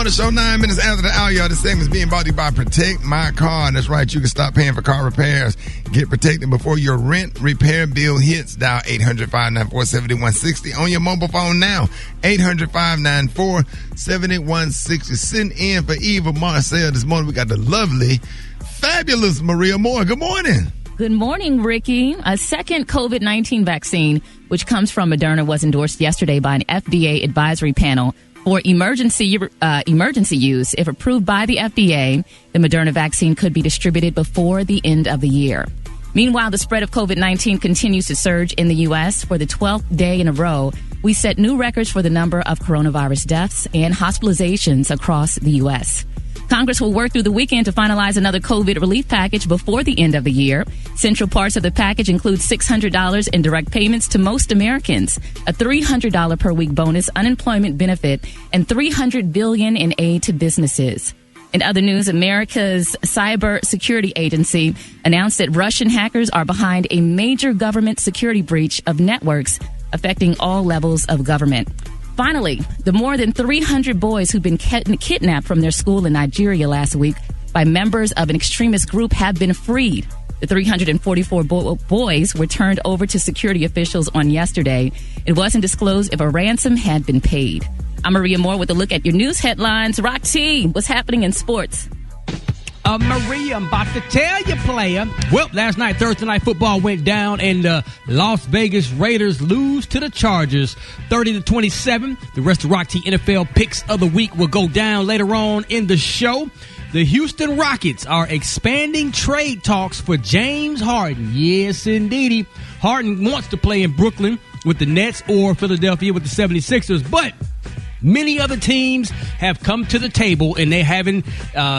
Morning Show, 9 minutes after the hour, y'all. This segment is being brought to you by Protect My Car. That's right, you can stop paying for car repairs. Get protected before your rent repair bill hits. Dial 800-594-7160 on your mobile phone now. 800-594-7160. Sitting in for Eva Marcel this morning, we got the lovely, fabulous Maria Moore. Good morning. Good morning, Ricky. A second COVID-19 vaccine, which comes from Moderna, was endorsed yesterday by an FDA advisory panel for emergency use. If approved by the FDA, the Moderna vaccine could be distributed before the end of the year. Meanwhile, the spread of COVID-19 continues to surge in the U.S. For the 12th day in a row, we set new records for the number of coronavirus deaths and hospitalizations across the U.S. Congress will work through the weekend to finalize another COVID relief package before the end of the year. Central parts of the package include $600 in direct payments to most Americans, a $300 per week bonus unemployment benefit, and $300 billion in aid to businesses. In other news, America's Cyber Security Agency announced that Russian hackers are behind a major government security breach of networks affecting all levels of government. Finally, the more than 300 boys who've been kidnapped from their school in Nigeria last week by members of an extremist group have been freed. The 344 boys were turned over to security officials on yesterday. It wasn't disclosed if a ransom had been paid. I'm Maria Moore with a look at your news headlines. Rock T, what's happening in sports? Maria, I'm about to tell you, player. Well, last night, Thursday Night Football went down, and the Las Vegas Raiders lose to the Chargers, 30-27. The rest of Rock T NFL picks of the week will go down later on in the show. The Houston Rockets are expanding trade talks for James Harden. Yes, indeedy. Harden wants to play in Brooklyn with the Nets or Philadelphia with the 76ers, but many other teams have come to the table, and they're having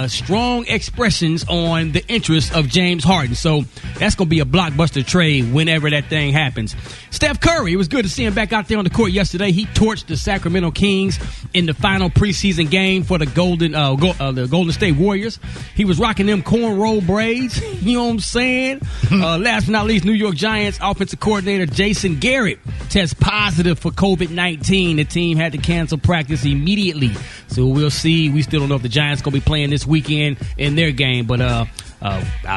strong expressions on the interest of James Harden. So that's going to be a blockbuster trade whenever that thing happens. Steph Curry, it was good to see him back out there on the court yesterday. He torched the Sacramento Kings in the final preseason game for the Golden State Warriors. He was rocking them cornrow braids. You know what I'm saying? Last but not least, New York Giants offensive coordinator Jason Garrett tests positive for COVID-19. The team had to cancel practice immediately. So we'll see. We still don't know if the Giants going to be playing this weekend in their game, but I'll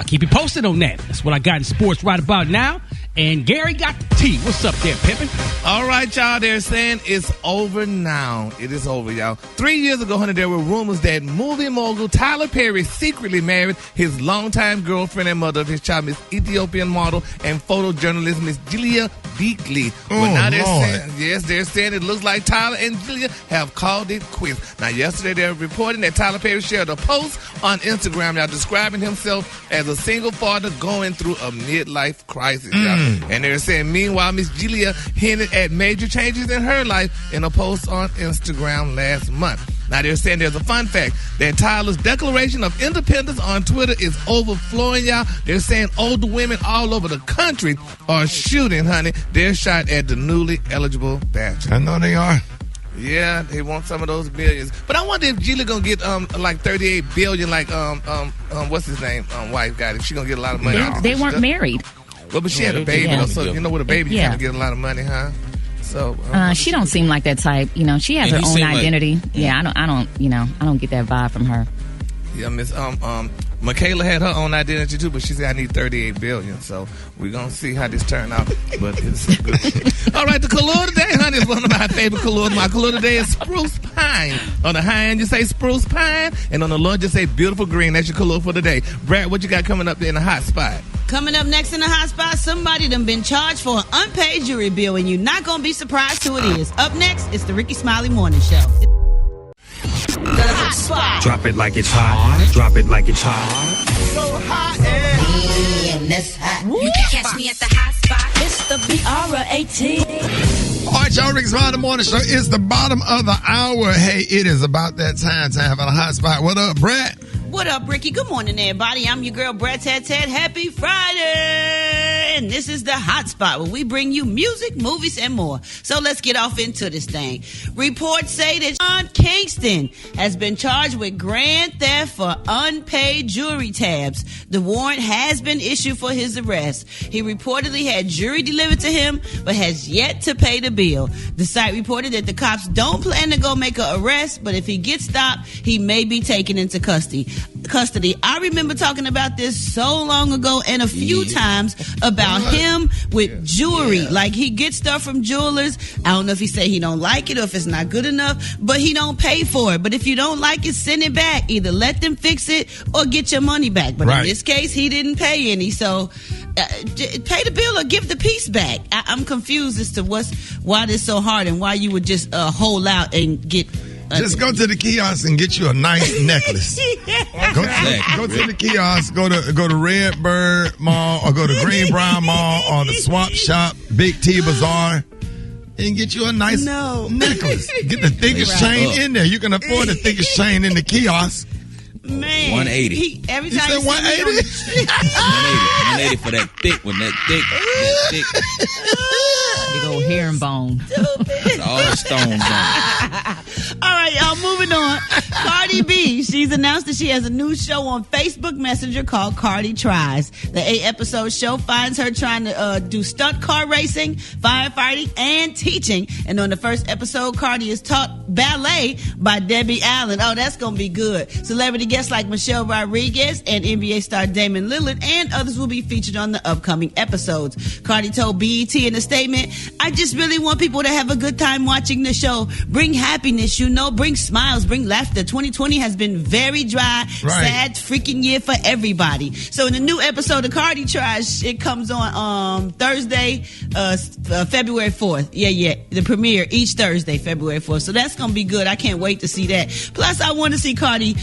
keep you posted on that. That's what I got in sports right about now. And Gary got the tea. What's up there, Pippin? All right, y'all. They're saying it's over now. It is over, y'all. 3 years ago, honey, there were rumors that movie mogul Tyler Perry secretly married his longtime girlfriend and mother of his child, Miss Ethiopian model and photojournalist Miss Julia Beakley. But now they're saying it looks like Tyler and Julia have called it quits. Now, yesterday they're reporting that Tyler Perry shared a post on Instagram now describing himself as a single father going through a midlife crisis, y'all. And they're saying, meanwhile, Miss Julia hinted at major changes in her life in a post on Instagram last month. Now, they're saying there's a fun fact that Tyler's declaration of independence on Twitter is overflowing, y'all. They're saying older women all over the country are shooting, honey. They're shot at the newly eligible bachelor. I know they are. Yeah, they want some of those billions. But I wonder if Julia gonna get like $38 billion, like what's his name? Wife got it. She gonna get a lot of money. They weren't married. Well, but she had a baby, though, so you know, with a baby, you kind of get a lot of money, huh? So she don't seem like that type. You know, she has her own identity. I don't get that vibe from her. Yeah, Miss Michaela had her own identity too, but she said I need $38 billion. So we're gonna see how this turn out. But it's good. All right, the color today, honey, is one of my favorite colors. My color today is spruce pine. On the high end, you say spruce pine, and on the low end, you say beautiful green. That's your color for today. Brad, what you got coming up in the hot spot? Coming up next in the hot spot, somebody done been charged for an unpaid jury bill, and you're not gonna be surprised who it is. Up next, it's the Rickey Smiley Morning Show. The hot spot. Drop it like it's hot. Drop it like it's hot. So hot and that's hot. You can catch me at the hot spot. It's the BR18. All right, y'all, Rickey Smiley Morning Show. It's the bottom of the hour. Hey, it is about that time for the hot spot. What up, Brett? What up, Ricky? Good morning, everybody. I'm your girl, Brett Tat. Happy Friday. and this is the Hot Spot where we bring you music, movies, and more. So let's get off into this thing. Reports say that John Kingston has been charged with grand theft for unpaid jewelry tabs. The warrant has been issued for his arrest. He reportedly had jewelry delivered to him, but has yet to pay the bill. The site reported that the cops don't plan to go make an arrest, but if he gets stopped, he may be taken into custody. I remember talking about this so long ago and a few times about him with jewelry. Like, he gets stuff from jewelers. I don't know if he say he don't like it or if it's not good enough, but he don't pay for it. But if you don't like it, send it back. Either let them fix it or get your money back. But in this case, he didn't pay any. So pay the bill or give the piece back. I'm confused as to why this so hard and why you would just hold out and get. Just go to the kiosk and get you a nice necklace. Go to the kiosk, go to Red Bird Mall or go to Green Brown Mall or the Swap Shop, Big T Bazaar, and get you a nice necklace. Get the thickest chain in there. You can afford the thickest chain in the kiosk. Man, 180. Every time you 180. 180 for that thick one. That thick. Big old herringbone. All the stones on. All right, y'all, moving on. Cardi B, she's announced that she has a new show on Facebook Messenger called Cardi Tries. The 8-episode show finds her trying to do stunt car racing, firefighting, and teaching. And on the first episode, Cardi is taught ballet by Debbie Allen. Oh, that's going to be good. Celebrity guests like Michelle Rodriguez and NBA star Damon Lillard and others will be featured on the upcoming episodes. Cardi told BET in a statement, "I just really want people to have a good time watching the show. Bring happiness, bring smiles, bring laughter. 2020 has been very dry, sad freaking year for everybody." So in the new episode of Cardi Tries, it comes on Thursday, February 4th. Yeah. The premiere each Thursday, February 4th. So that's going to be good. I can't wait to see that. Plus, I want to see Cardi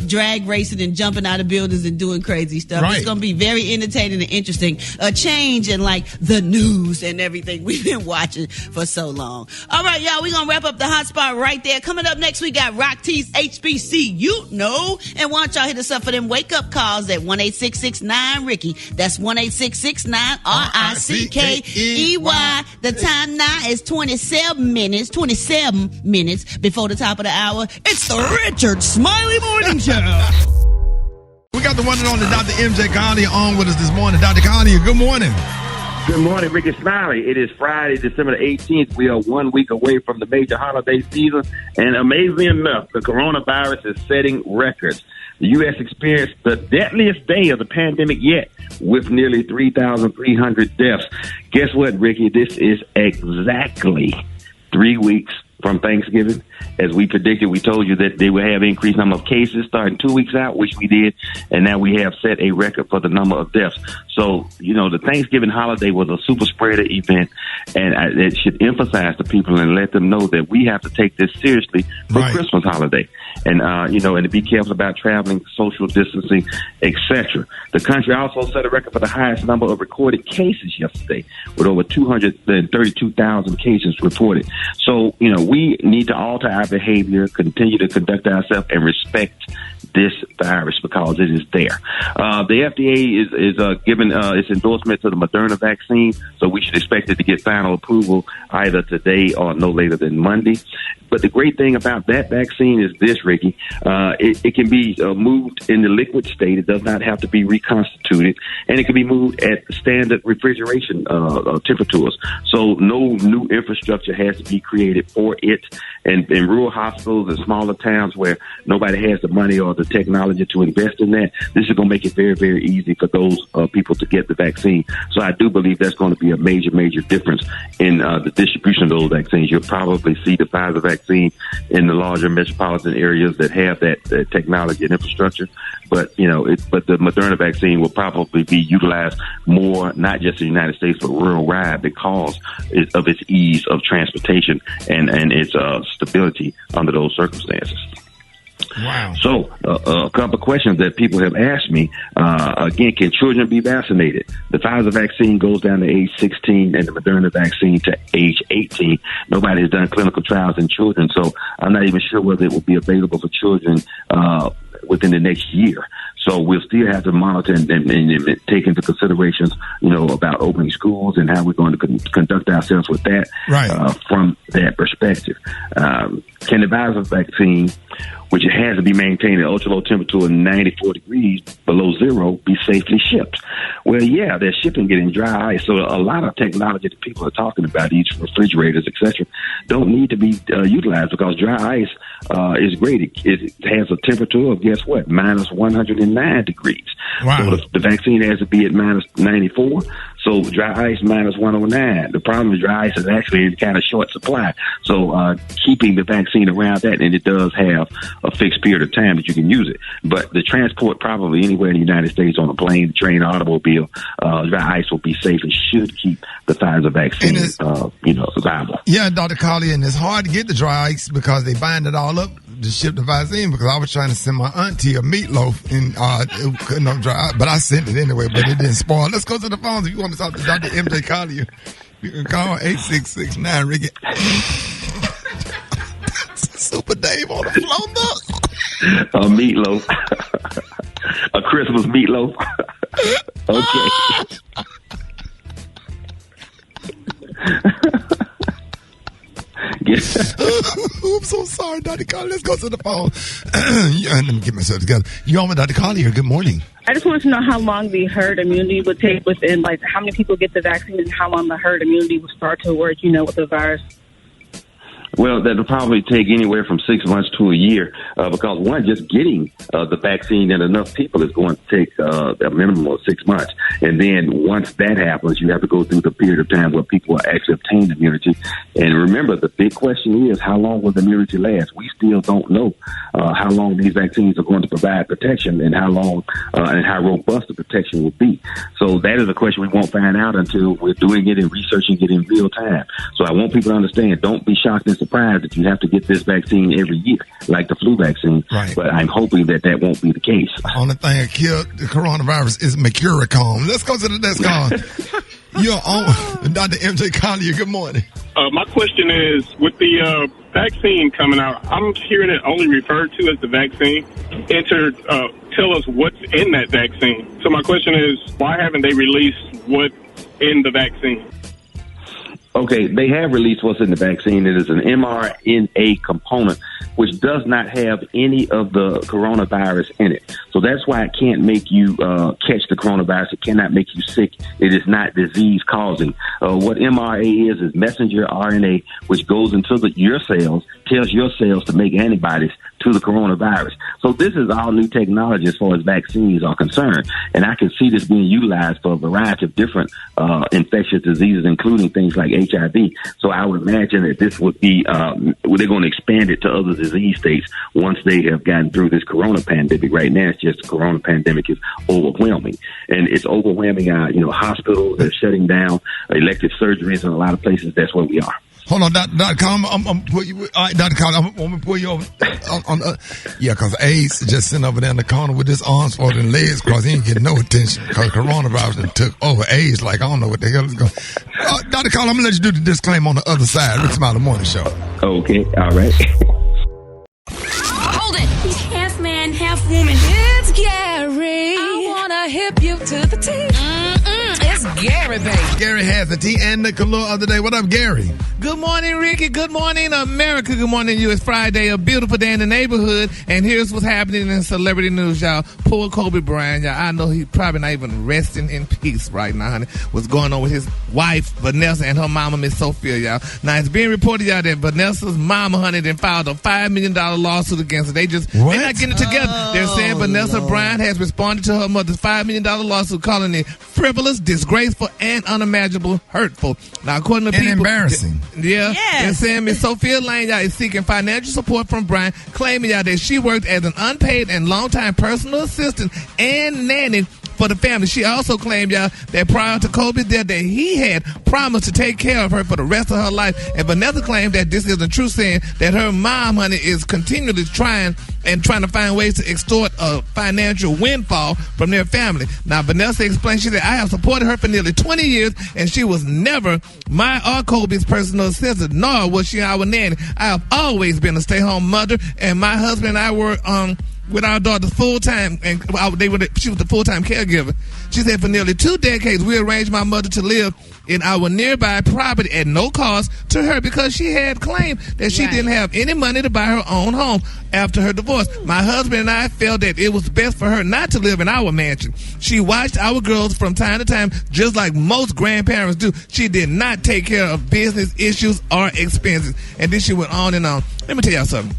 drag racing and jumping out of buildings and doing crazy stuff. It's going to be very entertaining and interesting. A change in like the news and everything we've been watching for so long. All right, y'all, we're going to wrap up the hot spot right there. Coming up next, we got Rock T's HBC, and why don't y'all hit us up for them wake-up calls at 1-866-9-RICKY. That's 1-866-9-RICKEY. The time now is 27 minutes before the top of the hour. It's the Richard Smiley Morning Show. We got the one and only Dr. MJ Collier on with us this morning. Dr. Collier, good morning. Good morning, Rickey Smiley. It is Friday, December the 18th. We are 1 week away from the major holiday season, and amazingly enough, the coronavirus is setting records. The U.S. experienced the deadliest day of the pandemic yet, with nearly 3,300 deaths. Guess what, Ricky? This is exactly 3 weeks from Thanksgiving. As we predicted, we told you that they would have increased number of cases starting 2 weeks out, which we did, and now we have set a record for the number of deaths. So, the Thanksgiving holiday was a super spreader event, and it should emphasize to people and let them know that we have to take this seriously for Christmas holiday. And, and to be careful about traveling, social distancing, etc. The country also set a record for the highest number of recorded cases yesterday, with over 232,000 cases reported. So, we need to alter our behavior, continue to conduct ourselves, and respect this virus because it is there. The FDA is giving its endorsement to the Moderna vaccine, so we should expect it to get final approval either today or no later than Monday. But the great thing about that vaccine is this, Ricky. It can be moved in the liquid state. It does not have to be reconstituted. And it can be moved at standard refrigeration temperatures. So no new infrastructure has to be created for it. And in rural hospitals and smaller towns where nobody has the money or the technology to invest in that, this is going to make it very, very easy for those people to get the vaccine. So I do believe that's going to be a major, major difference in the distribution of those vaccines. You'll probably see the Pfizer vaccine in the larger metropolitan areas that have that technology and infrastructure. But, but the Moderna vaccine will probably be utilized more, not just in the United States, but worldwide because of its ease of transportation and its stability under those circumstances. Wow. So, a couple of questions that people have asked me. Again, can children be vaccinated? The Pfizer vaccine goes down to age 16 and the Moderna vaccine to age 18. Nobody has done clinical trials in children, so I'm not even sure whether it will be available for children within the next year. So we'll still have to monitor and take into considerations, about opening schools and how we're going to conduct ourselves with that from that perspective. Can the virus vaccine, which has to be maintained at ultra low temperature of 94 degrees below zero, be safely shipped? Well, yeah, they're shipping it in dry ice. So a lot of technology that people are talking about, these refrigerators, etc., don't need to be utilized because dry ice is great. It has a temperature of, guess what, minus 109 degrees. Wow. So the vaccine has to be at minus 94. So dry ice minus 109. The problem with dry ice is actually in kind of short supply. So keeping the vaccine around that, and it does have a fixed period of time that you can use it. But the transport probably anywhere in the United States on a plane, train, automobile, dry ice will be safe and should keep the Pfizer vaccine, viable. Yeah, Dr. Collier, and it's hard to get the dry ice because they bind it all up to ship the vaccine, because I was trying to send my auntie a meatloaf and it couldn't have dry ice, but I sent it anyway, but it didn't spoil. Let's go to the phones. If you want to talk to Dr. MJ Collier, you can call 8669 Ricky. Super Dave on the phone. A meatloaf. A Christmas meatloaf. Okay. I'm so sorry, Dr. Collier. Let's go to the phone. Let me get myself together. You on with Dr. Collier. Good morning. I just wanted to know how long the herd immunity would take within, like, how many people get the vaccine and how long the herd immunity will start to work, with the virus. Well, that'll probably take anywhere from 6 months to a year because, one, just getting the vaccine in enough people is going to take a minimum of 6 months. And then once that happens, you have to go through the period of time where people will actually obtain immunity. And remember, the big question is, how long will the immunity last? We still don't know how long these vaccines are going to provide protection and how long and how robust the protection will be. So that is a question we won't find out until we're doing it and researching it in real time. So I want people to understand, don't be shocked and surprised that you have to get this vaccine every year, like the flu vaccine. Right. But I'm hoping that won't be the case. Only thing that killed the coronavirus is Mercuricon. Let's go to the next call. You're on Dr. MJ Collier. Good morning. My question is, with the vaccine coming out, I'm hearing it only referred to as the vaccine. Tell us what's in that vaccine. So my question is, why haven't they released what's in the vaccine? Okay, they have released what's in the vaccine. It is an mRNA component, which does not have any of the coronavirus in it. So that's why it can't make you catch the coronavirus. It cannot make you sick. It is not disease-causing. What mRNA is messenger RNA, which goes into your cells, tells your cells to make antibodies to the coronavirus. So this is all new technology as far as vaccines are concerned. And I can see this being utilized for a variety of different infectious diseases, including things like HIV. So I would imagine that this would be, they're going to expand it to other disease states once they have gotten through this corona pandemic. Right now, it's just the corona pandemic is overwhelming. And it's overwhelming hospitals. They're shutting down elective surgeries in a lot of places. That's where we are. Hold on, Dr. Collins, I'm put you. All right, Dr. Collins, I'm gonna pull you over. Because Ace just sitting over there in the corner with his arms folded and legs crossed. He ain't getting no attention because coronavirus done took over. Ace like, I don't know what the hell is going. Dr. Collins, I'm gonna let you do the disclaimer on the other side. Rickey Smiley Morning Show. Okay, all right. Hold it. He's half man, half woman. It's Gary. I wanna hip you to the T. It's Gary, baby. Gary has the tea and the color of the day. What up, Gary? Good morning, Ricky. Good morning, America. Good morning, you. It's Friday, a beautiful day in the neighborhood. And here's what's happening in celebrity news, y'all. Poor Kobe Bryant, y'all. I know he's probably not even resting in peace right now, honey. What's going on with his wife, Vanessa, and her mama, Miss Sophia, y'all. Now, it's being reported, y'all, that Vanessa's mama, honey, then filed a $5 million lawsuit against her. They're not getting it together. They're saying Vanessa Bryant has responded to her mother's $5 million lawsuit, calling it frivolous, disgraceful, and unimaginable, hurtful. Now, according to people, embarrassing. They're saying Miss Sophia Lane, y'all, is seeking financial support from Bryant, claiming, y'all, that she worked as an unpaid and longtime personal assistant and nanny for the family. She also claimed, y'all, that prior to Kobe's death, that he had promised to take care of her for the rest of her life. And Vanessa claimed that this isn't true, saying that her mom, honey, is continually trying to find ways to extort a financial windfall from their family. Now, Vanessa explained, she said, I have supported her for nearly 20 years, and she was never my or Kobe's personal assistant, nor was she our nanny. I have always been a stay-home mother, and my husband and I were with our daughter full-time, and she was the full-time caregiver. She said for nearly 2 decades, we arranged my mother to live in our nearby property at no cost to her because she had claimed that she didn't have any money to buy her own home after her divorce. My husband and I felt that it was best for her not to live in our mansion. She watched our girls from time to time, just like most grandparents do. She did not take care of business issues or expenses. And then she went on and on. Let me tell y'all something.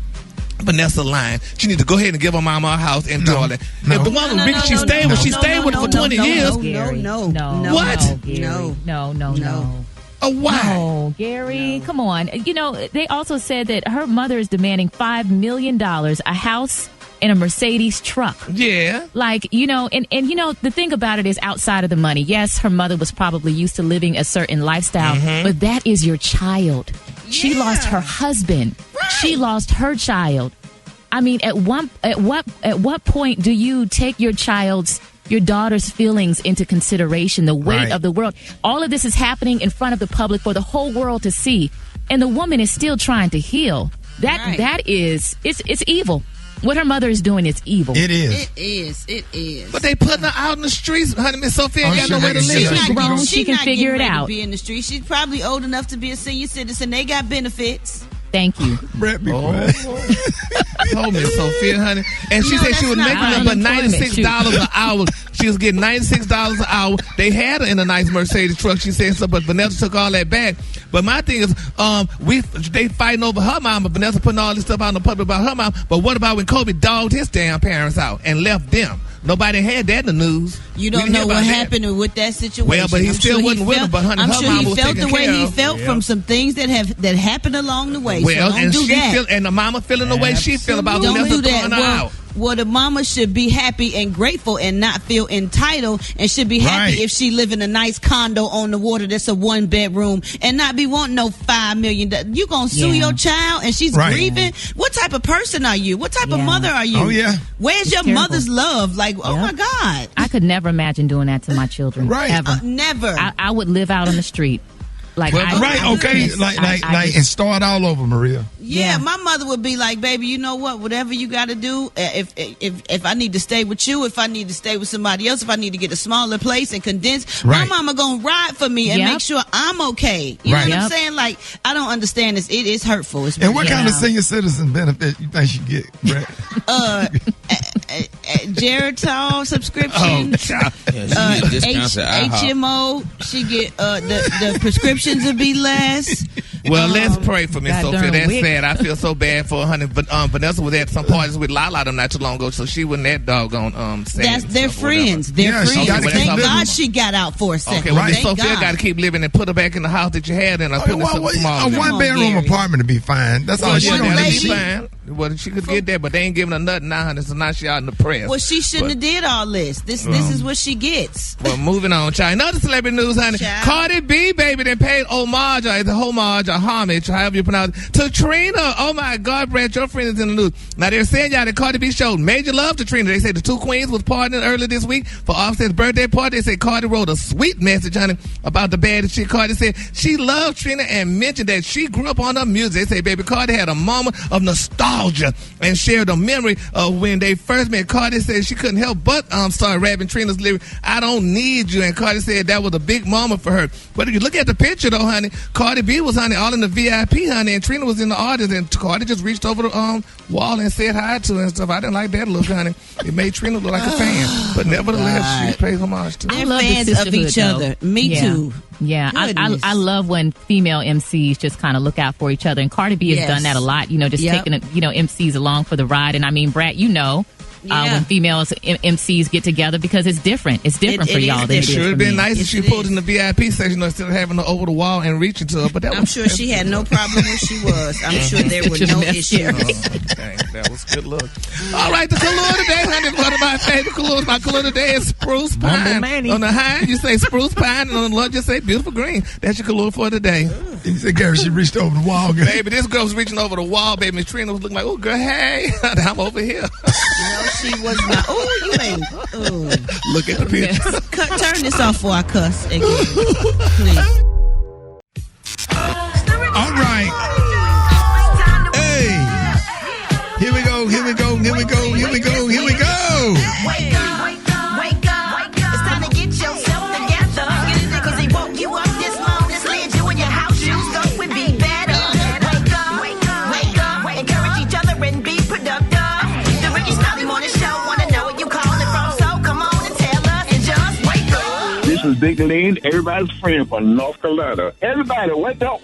Vanessa lying. She need to go ahead and give her mama a house and do all that. No. If the one with Ricky she stayed with, she stayed with her for 20 years. No. What? No. Oh, why? No, Gary, come on. You know, they also said that her mother is demanding $5 million, a house, and a Mercedes truck. Yeah. Like, you know, and you know, the thing about it is outside of the money. Yes, her mother was probably used to living a certain lifestyle, but that is your child. Yeah. She lost her husband. Right. She lost her child. I mean, at what point do you take your daughter's feelings into consideration, the weight of the world? All of this is happening in front of the public for the whole world to see. And the woman is still trying to heal. That is, it's evil. What her mother is doing is evil. It is. It is. But they putting her out in the streets, honey. Miss Sophia ain't got nowhere to live. She's grown. She can figure it out. Be in the street. She's probably old enough to be a senior citizen. They got benefits. Thank you. Brett, be quiet. Oh, Miss Sophia, honey. And she said she was making up but $96 an hour. She was getting $96 an hour. They had her in a nice Mercedes truck. She said so, but Vanessa took all that back. But my thing is, they fighting over her mom, but Vanessa putting all this stuff out in the public about her mom. But what about when Kobe dogged his damn parents out and left them? Nobody had that in the news. You don't know what happened with that situation. Well, but he still wasn't with her. But honey, I'm her sure mama he was felt taking the way care he of. felt from some things that happened along the way. Well, so don't and do that. And the mama feeling the way she feel about Don't Vanessa do that. throwing her out. Well, the mama should be happy and grateful and not feel entitled, and should be happy if she live in a nice condo on the water that's a 1-bedroom and not be wanting no $5 million. You gonna sue your child and she's grieving? What type of person are you? What type of mother are you? Oh, yeah. Where's your mother's love? Like, oh my God. I could never imagine doing that to my children. Ever. Never. I would live out on the street. Like, and start all over, Maria. Yeah, my mother would be like, baby, you know what? Whatever you got to do, if I need to stay with you, if I need to stay with somebody else, if I need to get a smaller place and condense, my mama gonna ride for me and make sure I'm okay. You know what I'm saying? Like, I don't understand this. It is hurtful. It's and what kind of senior citizen benefit you think she get, Brett? Geritol subscription, HMO. She get the prescriptions will be less. Well, let's pray for Miss Sophia. That's sad. I feel so bad for her, honey. But Vanessa was at some parties with Lala them not too long ago, so she wasn't that doggone sad. They're friends. They're friends. Thank God she got out for a second. Okay, well, Miss Sophia got to keep living and put her back in the house that you had in. A 1-bedroom apartment to be fine. That's all she gonna be fine. Well, she could get that, but they ain't giving her nothing now, honey. So now she out in the press. Well, she shouldn't have did all this. This is what she gets. Well, moving on, child. Another celebrity news, honey. Cardi B, baby, they paid homage, however you pronounce it, to Trina. Oh my God, Brad, your friend is in the news. Now they're saying y'all that Cardi B showed major love to Trina. They say the two queens was partying earlier this week for Offset's birthday party. They say Cardi wrote a sweet message, honey, about the bad shit. Cardi said she loved Trina and mentioned that she grew up on her music. They say baby Cardi had a moment of nostalgia and shared a memory of when they first met. Cardi said she couldn't help but start rapping Trina's lyric, "I don't need you," and Cardi said that was a big moment for her. But if you look at the picture though, honey, Cardi B was, honey, all in the VIP, honey, and Trina was in the audience, and Cardi just reached over the wall and said hi to her and stuff. I didn't like that look, honey. It made Trina look like a fan, but nevertheless, she pays homage to. They're fans of each other. Me too. Yeah, I love when female MCs just kind of look out for each other, and Cardi B has done that a lot. You know, just taking MCs along for the ride. And I mean, Brad, when females MCs get together, because it's different. It's different for y'all than it is for me. It would have been nice if she pulled in the VIP section instead of having her over the wall and reaching to her. But I'm sure she had no problem where she was. I'm sure there were no issues. That was good look. All right, the color today, honey, one of my favorite colors. My color today is spruce pine. On the high, you say spruce pine, and on the low, just say beautiful green. That's your color for today. You said, Gary, she reached over the wall, girl. Baby, this girl was reaching over the wall, baby. Miss Trina was looking like, oh, girl, hey, I'm over here. No, she was not. Oh, you ain't. Look at the picture. Turn this off before I cuss again, please. All right. Hey. Here we go. is Big Lean, everybody's friend from North Carolina. Everybody, wake up,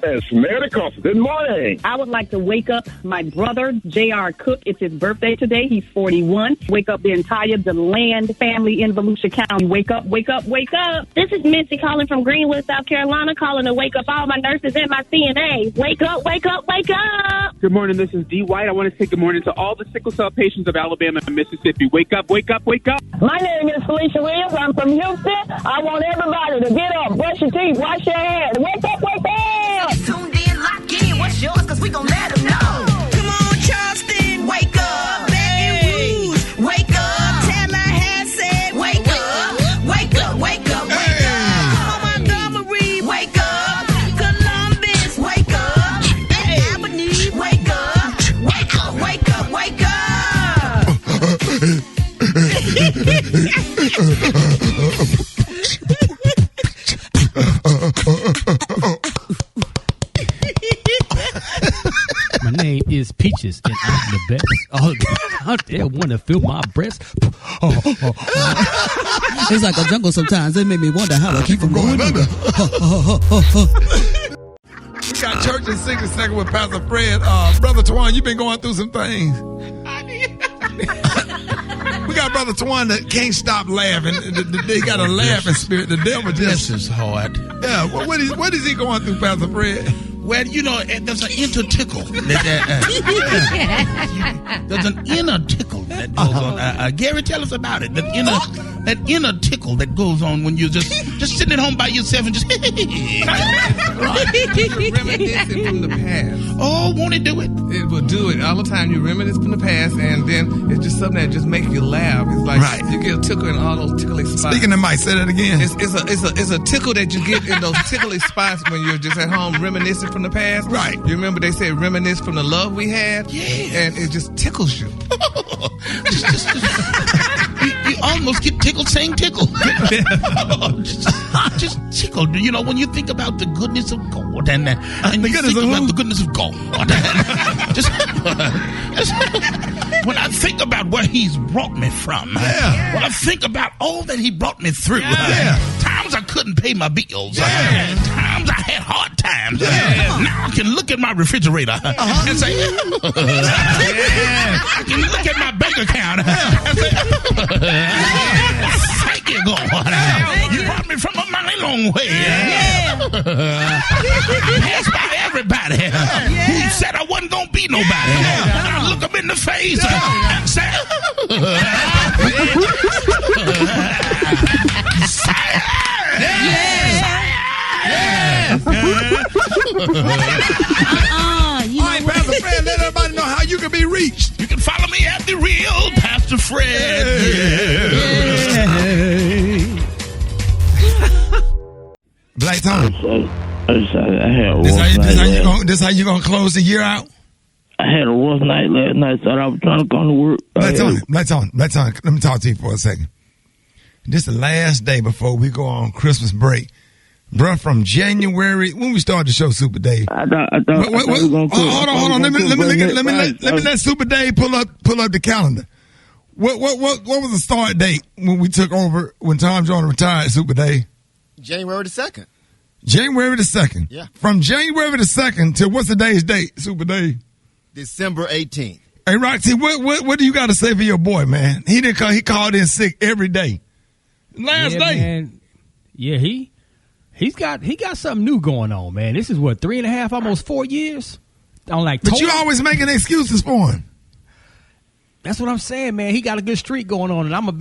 and smell the coffee. Good morning. I would like to wake up my brother, J.R. Cook. It's his birthday today. He's 41. Wake up the entire DeLand family in Volusia County. Wake up, wake up, wake up. This is Missy calling from Greenwood, South Carolina, calling to wake up all my nurses and my CNAs. Wake up, wake up, wake up. Good morning. This is D. White. I want to say good morning to all the sickle cell patients of Alabama and Mississippi. Wake up, wake up, wake up. My name is Felicia Williams. I'm from Houston. I want everybody to get up, brush your teeth, wash your hands. Wake up, wake up. Tuned in, lock in. What's yours? Because we gon' let them know. Come on, Charleston. Wake up. Baton Rouge. Wake up. Taylor has said, wake up. Wake up, wake up, wake up. Come on, Montgomery. Wake up. Columbus. Wake up. And Albany. Wake up. Wake up, wake up, wake up. My name is Peaches, and I'm the best. All out there want to feel my breast. It's like a jungle sometimes. They make me wonder how I keep from going under. We got church in 60 seconds with Pastor Fred. Brother Twan, you've been going through some things. We got Brother Twan that can't stop laughing. They got a laughing spirit. The devil just... This is hard. Yeah, what is he going through, Pastor Fred? Well, you know, there's an inner tickle. There's an inner tickle that goes on. Gary, tell us about it. That inner tickle that goes on when you're just sitting at home by yourself and just... Reminiscing from the past. Oh, won't it do it? It will do it all the time. You reminisce from the past, and then it's just something that just makes you laugh. It's like you get a tickle in all those tickly spots. Speaking of Mike, say that again. It's a tickle that you get in those tickly spots when you're just at home reminiscing from the past. Right. You remember they said reminisce from the love we had? Yeah. And it just tickles you. You almost get tickled saying tickle. just tickled. You know, when you think about the goodness of God and you think about the goodness of God. just when I think about where He's brought me from, when I think about all that He brought me through, times I couldn't pay my bills, times I had hard times. Now I can look at my refrigerator and say, I can look at my bank account and say, thank you, God. You brought me from a mighty long way. I passed by everybody who said I wasn't going to be nobody. I look them in the face and say, All right, Pastor Fred, let everybody know how you can be reached. You can follow me at The Real Pastor Fred. Black Tony. This how you gonna close the year out? I had a rough night last night, so I was trying to come to work. Black Tony, let me talk to you for a second. This is the last day before we go on Christmas break. Bruh, from January, when we started the show, Super Dave. I thought we were going to hold on. Let me let Super Dave pull up the calendar. What was the start date when we took over, when Tom Joyner retired, Super Dave? January the 2nd. January the 2nd. Yeah. From January the 2nd to what's the day's date, Super Dave? December 18th. Hey, Roxy, what do you got to say for your boy, man? He didn't call. He called in sick every day. Last day. Man. Yeah, He's got something new going on, man. This is what, 3.5, almost 4 years? But you always making excuses for him. That's what I'm saying, man. He got a good streak going on, and I'm a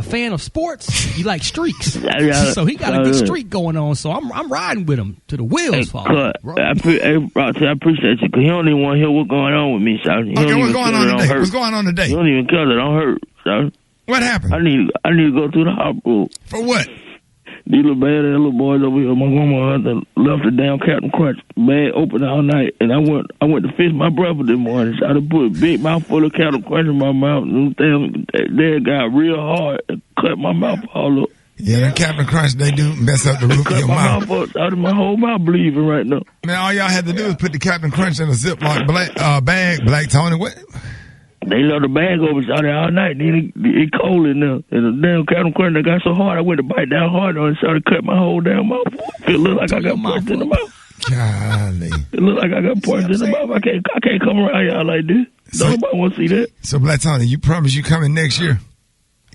fan of sports. You like streaks, so he got a good streak going on. So I'm riding with him to the wheels fall. I appreciate you, because he don't even want to hear what's going on with me, so. Okay, what's going on today? What's going on today? He don't even care that I'm hurt, so. What happened? I need to go to the hospital. For what? These little bad little boys over here. My grandma left the damn Captain Crunch bag open all night, and I went to fish my brother this morning. So I put a big mouthful of Captain Crunch in my mouth, and they got real hard and cut my mouth all up. Yeah, that Captain Crunch, they do mess up the roof of your mouth. My whole mouth bleeding right now. Man, all y'all had to do is put the Captain Crunch in a Ziploc bag, Black Tony. What? They left the bag over out there all night. Then it cold in there. And the damn Captain Crunch got so hard, I went to bite down hard and started cut my whole damn mouth. It look like I got punched in the mouth. Golly. It look like I got punched in the mouth. I can't come around y'all like this. Nobody want to see that. So, Black Tony, you promise you coming next year?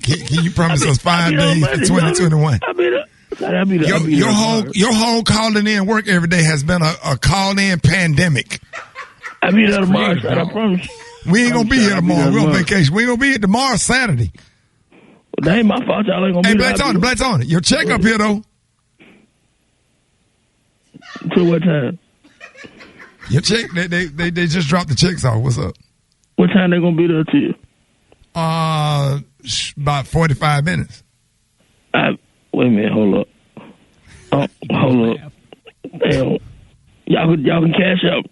Can you promise us 5 days for 2021? Your whole calling in work every day has been a call in pandemic. I'll be there tomorrow, I promise. We ain't gonna be here tomorrow. We're on vacation. We ain't gonna be here tomorrow, Saturday. Well, that ain't my fault. Y'all ain't gonna be there. Hey, Black Tony, your check up here though. To what time? Your check, they just dropped the checks off. What's up? What time they gonna be there to you? About 45 minutes. Wait a minute, hold up. Hold up. Damn. Y'all can cash up.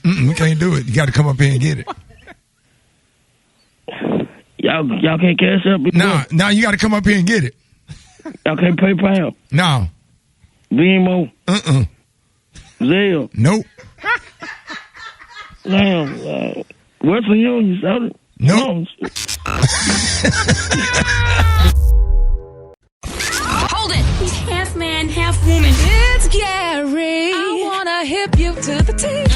We can't do it. You got to come up here and get it. Y'all can't cash up? No, you got to come up here and get it. Y'all can't pay PayPal? No. Venmo? Zelle? Nope. Damn. Western Union, Southern? Nope. Hold it. He's half man, half woman. It's Gary. I wanna hip you to the teeth.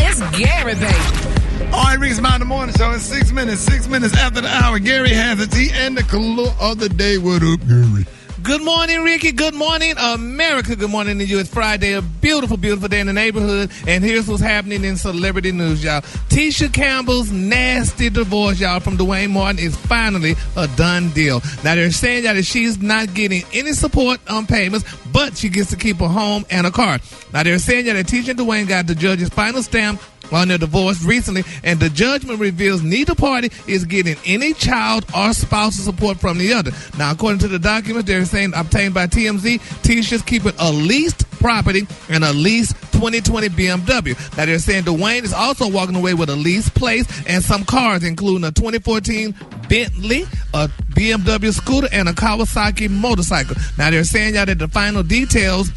It's Gary, baby. All right, Rickey Smiley in the morning show. It's 6 minutes. 6 minutes after the hour. Gary has the tea and the clue of the day. What up, Gary? Good morning, Ricky. Good morning, America. Good morning to you. It's Friday, a beautiful, beautiful day in the neighborhood. And here's what's happening in celebrity news, y'all. Tisha Campbell's nasty divorce, y'all, from Dwayne Martin is finally a done deal. Now, they're saying that she's not getting any support on payments, but she gets to keep a home and a car. Now, they're saying that Tisha and Dwayne got the judge's final stamp on their divorce recently, and the judgment reveals neither party is getting any child or spousal support from the other. Now, according to the documents, they're saying obtained by TMZ, Tisha's keeping a leased property and a leased 2020 BMW. Now, they're saying Dwayne is also walking away with a leased place and some cars, including a 2014 Bentley, a BMW scooter, and a Kawasaki motorcycle. Now, they're saying that the financial details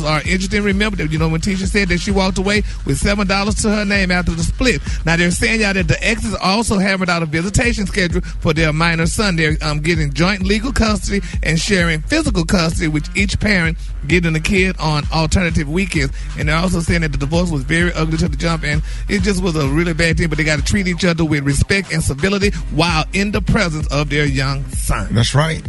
are interesting. Remember that, when Tisha said that she walked away with $7 to her name after the split. Now, they're saying that the exes also hammered out a visitation schedule for their minor son. They're getting joint legal custody and sharing physical custody, with each parent getting the kid on alternative weekends. And they're also saying that the divorce was very ugly to the jump, and it just was a really bad thing, but they got to treat each other with respect and civility while in the presence of their young son. That's right.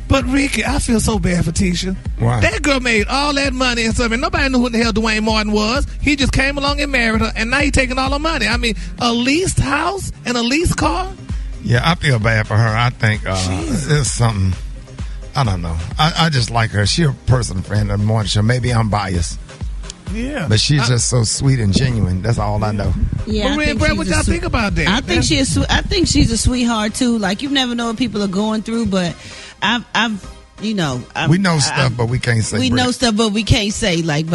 But, Ricky, I feel so bad for Tisha. Why? That girl made all that money and stuff, and nobody knew who the hell Dwayne Martin was. He just came along and married her, and now he's taking all her money. I mean, a leased house and a leased car? Yeah, I feel bad for her. I think it's something, I don't know. I just like her. She's a personal friend of the morning show. Maybe I'm biased. Yeah. But she's just so sweet and genuine. That's all I know. Yeah, Maria and Brad, what y'all think about that? I think she's a sweetheart too. Like, you never know what people are going through, but we know stuff, but we can't say. We know stuff, but we can't say. I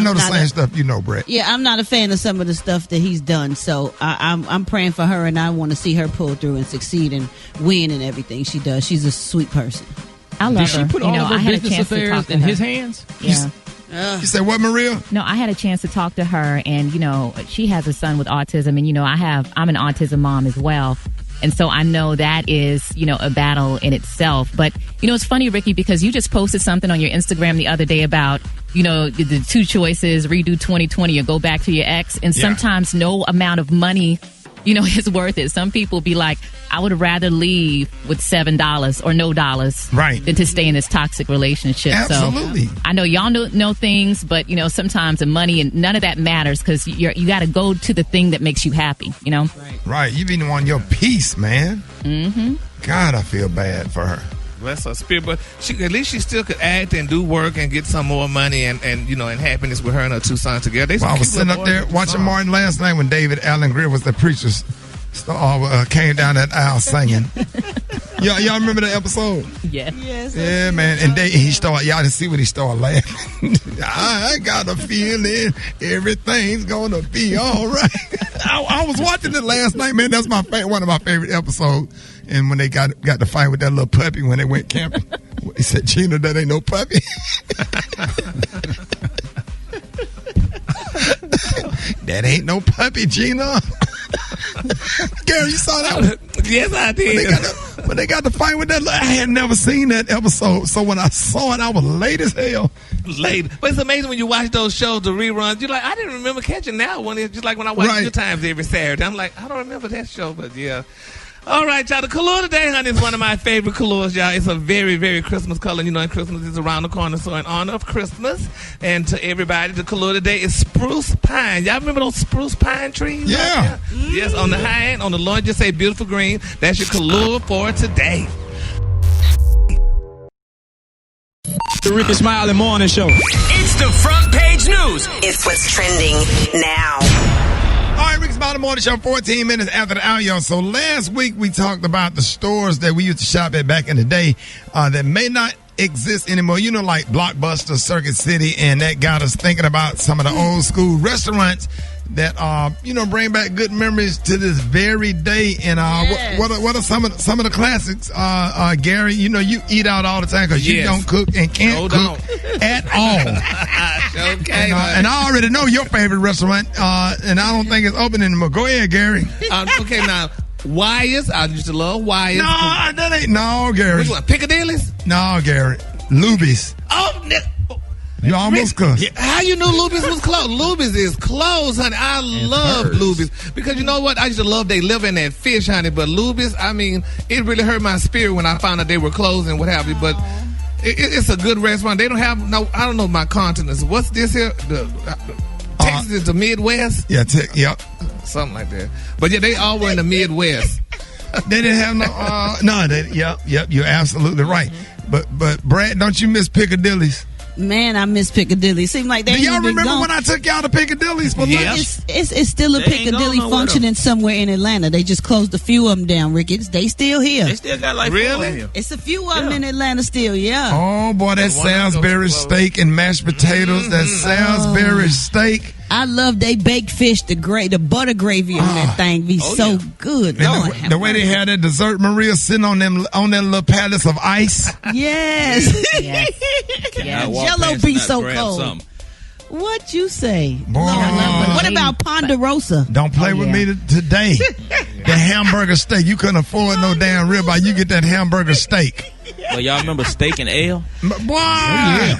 know the same stuff you know, Brett. Yeah, I'm not a fan of some of the stuff that he's done. So I'm praying for her, and I want to see her pull through and succeed and win and everything she does. She's a sweet person. I love her. Did she put all of her business affairs in his hands? Yeah. You said what, Maria? No, I had a chance to talk to her, and she has a son with autism, and I'm an autism mom as well. And so I know that is, a battle in itself. But, it's funny, Ricky, because you just posted something on your Instagram the other day about, the two choices, redo 2020 or go back to your ex. And sometimes no amount of money, is worth it. Some people be like, I would rather leave with $7 or no dollars than to stay in this toxic relationship. Absolutely. So I know y'all know things, but, sometimes the money and none of that matters because you got to go to the thing that makes you happy, Right. You been on your peace, man. Mm-hmm. God, I feel bad for her. Bless her spirit, but at least she still could act and do work and get some more money and happiness with her and her two sons together. I was sitting up there watching Martin last night when David Allen Greer was the preacher star, came down that aisle singing. Y'all remember that episode? Yeah. Yes. Yeah, man. And he started, y'all didn't see when he started laughing. I got a feeling everything's gonna be all right. I was watching it last night, man. That's one of my favorite episodes. And when they got to fight with that little puppy when they went camping, he said, Gina, that ain't no puppy. That ain't no puppy, Gina. Gary, you saw that one? Yes, I did. When they got to fight with that, I had never seen that episode. So when I saw it, I was late as hell. Late. But it's amazing when you watch those shows, the reruns. You're like, I didn't remember catching that one. It's just like when I watch Good Times every Saturday. I'm like, I don't remember that show, but yeah. All right, y'all. The color today, honey, is one of my favorite colors, y'all. It's a very, very Christmas color. You know, and Christmas is around the corner. So in honor of Christmas and to everybody, the color today is spruce pine. Y'all remember those spruce pine trees? Yeah. Yes, on the high end, on the low end, just say beautiful green. That's your color for today. The Rickey Smiley Morning Show. It's the front page news. It's what's trending now. All right, Rickey Smiley Morning Show, 14 minutes after the hour, y'all. So last week we talked about the stores that we used to shop at back in the day that may not exist anymore. You know, like Blockbuster, Circuit City, and that got us thinking about some of the old school restaurants that bring back good memories to this very day. And what are some of the classics? Gary, you know you eat out all the time because you don't cook and can't cook at all. Okay, and I already know your favorite restaurant, and I don't think it's open anymore. Go ahead, Gary. Okay, now Wyers. I used to love Wyers. No, that ain't Gary. Which one? Piccadilly's? No, Gary. Luby's. Oh. You almost cussed. How you knew Luby's was closed? Luby's is closed, honey. I love Luby's because you know what? I used to love they liver and that fish, honey. But Luby's, I mean, it really hurt my spirit when I found out they were closed and what have you. But it's a good restaurant. They don't have I don't know my continents. What's this here? Texas is the Midwest. Yeah, yep, something like that. But yeah, they all were in the Midwest. They didn't have Yep. You're absolutely right. But Brad, don't you miss Piccadilly's? Man, I miss Piccadilly. Seems like they. Do y'all remember when I took y'all to Piccadilly's for lunch? It's still a Piccadilly functioning somewhere in Atlanta. They just closed a few of them down, Ricky. They still here. They still got like 4 in here. It's a few of them in Atlanta still, yeah. Oh boy, that Salisbury steak and mashed potatoes. That Salisbury steak. I love they baked fish, the butter gravy on that thing be so good. The way they had that dessert, Maria, sitting on that little palace of ice. Yes. Jello be so cold. What you say? Boy. What about Ponderosa? Don't play with me today. The hamburger steak. You couldn't afford no damn ribeye. You get that hamburger steak. Well, y'all remember Steak and Ale? Boy.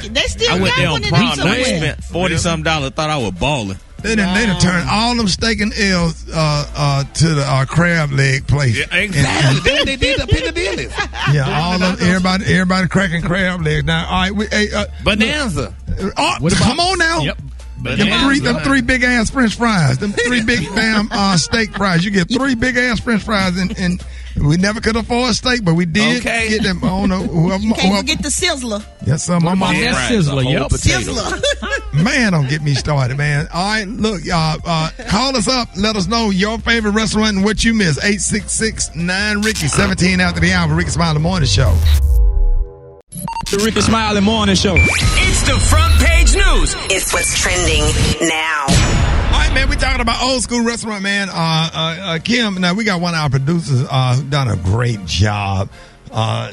They still I went there on got prom one night, spent $40-something, thought I was balling. They done turned all them steak and ales to the crab leg place. Yeah, exactly. They did the Piccadilly. Yeah, all of everybody cracking crab legs. Now, all right, Bonanza. Come on now. Yep. Them three big ass French fries. Them 3 big damn steak fries. You get 3 big ass French fries, and we never could afford steak, but we did get them. I don't know you can't forget the Sizzler. Yes, sir. My mom. That Sizzler. Yep. Sizzler. Man, don't get me started, man. All right, look, call us up. Let us know your favorite restaurant and what you miss. 866-9-RICKY, 17 after the hour. Rickey Smiley Morning Show. The Rickey Smiley Morning Show. It's the front page news. It's what's trending now. All right, man, we're talking about old school restaurant, man. Kim, now we got one of our producers who done a great job.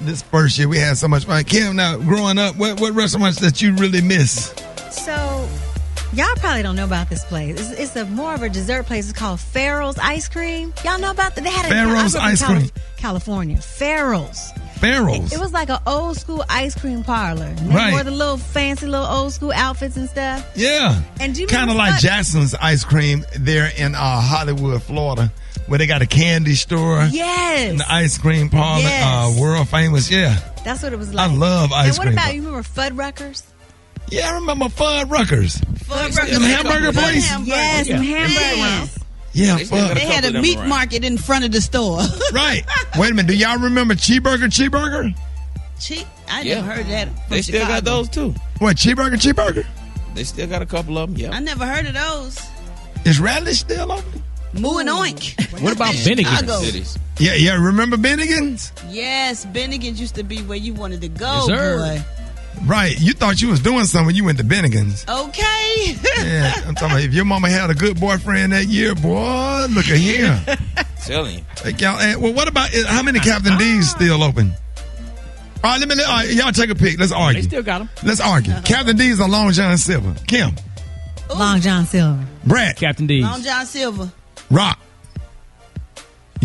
This first year we had so much fun. Kim, now growing up, what restaurants that you really miss? So, y'all probably don't know about this place. It's more of a dessert place. It's called Farrell's Ice Cream. Y'all know about that? They had Farrell's Ice Cream. California. Farrell's. It was like an old school ice cream parlor. And they wore the little fancy little old school outfits and stuff. Yeah. And do you kind of like Jackson's Ice Cream there in Hollywood, Florida, where they got a candy store. Yes. And the ice cream parlor. Yes. World famous. Yeah. That's what it was like. I love ice cream. And what about, you remember Fuddruckers? Yeah, I remember Fuddruckers. Them hamburger place? Yes, some hamburgers. Yeah, they had a meat market in front of the store. Right. Wait a minute. Do y'all remember Cheeseburger? I never heard that. They still got those too. What, Cheeseburger? They still got a couple of them. Yeah. I never heard of those. Is Radish still open? Moo and Oink. What about Bennigan's? Yeah. Remember Bennigan's? Yes, Bennigan's used to be where you wanted to go, boy. Right. You thought you was doing something when you went to Bennigan's. Okay. Yeah, I'm talking about if your mama had a good boyfriend that year, boy, look at here. Telling you. Like y'all, well, what about, how many Captain D's still open? All right, y'all take a pick. Let's argue. They still got them. Let's argue. Captain D's or Long John Silver? Kim. Long John Silver. Brad. Captain D's. Long John Silver. Rock.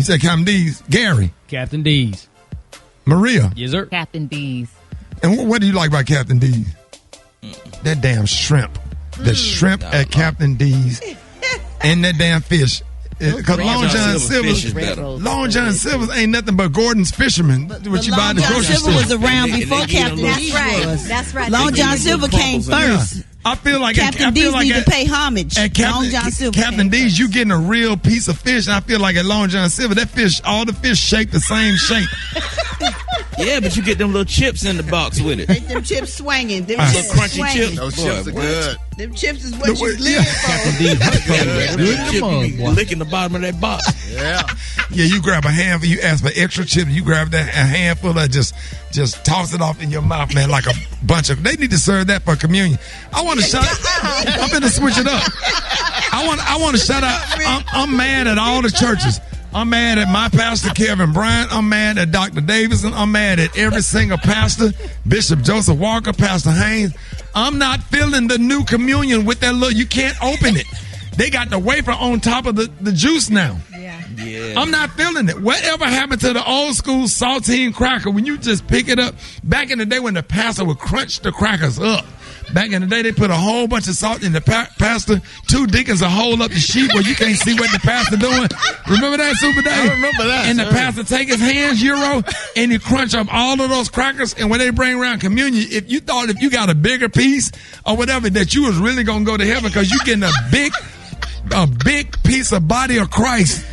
You said Captain D's. Gary. Captain D's. Maria. Yes, sir. Captain D's. And what do you like about Captain D's? That damn shrimp. The shrimp at Captain D's. And that damn fish. Because Long John Silver's ain't nothing but Gordon's Fisherman. What you buy at the grocery store. Long John Silver was around before Captain D's was. That's right. Long John Silver came first. Yeah. I feel like Captain D's need to pay homage. At Long John Silver. Captain D's, you getting a real piece of fish. And I feel like at Long John Silver, that fish, all the fish shape the same shape. Yeah, but you get them little chips in the box with it. Make them chips swinging. Them Little chips crunchy swinging. chips. Those chips are good. Them chips is what you live for. Licking the bottom of that box. Yeah. Yeah, you grab a handful, you ask for extra chips, you grab that a handful of just toss it off in your mouth, man, like a bunch of. They need to serve that for communion. I want to shout. I'm gonna switch it up. I want to shout out. I'm mad at all the churches. I'm mad at my pastor, Kevin Bryant. I'm mad at Dr. Davidson. I'm mad at every single pastor, Bishop Joseph Walker, Pastor Haynes. I'm not feeling the new communion with that little, you can't open it. They got the wafer on top of the juice now. Yeah. I'm not feeling it. Whatever happened to the old school saltine cracker when you just pick it up? Back in the day when the pastor would crunch the crackers up. Back in the day, they put a whole bunch of salt in the pastor. 2 deacons will hold up the sheep where you can't see what the pastor doing. Remember that, Super Dave? I remember that. And the pastor take his hands, Euro, and he crunch up all of those crackers. And when they bring around communion, if you thought if you got a bigger piece or whatever, that you was really going to go to heaven because you getting a big piece of body of Christ.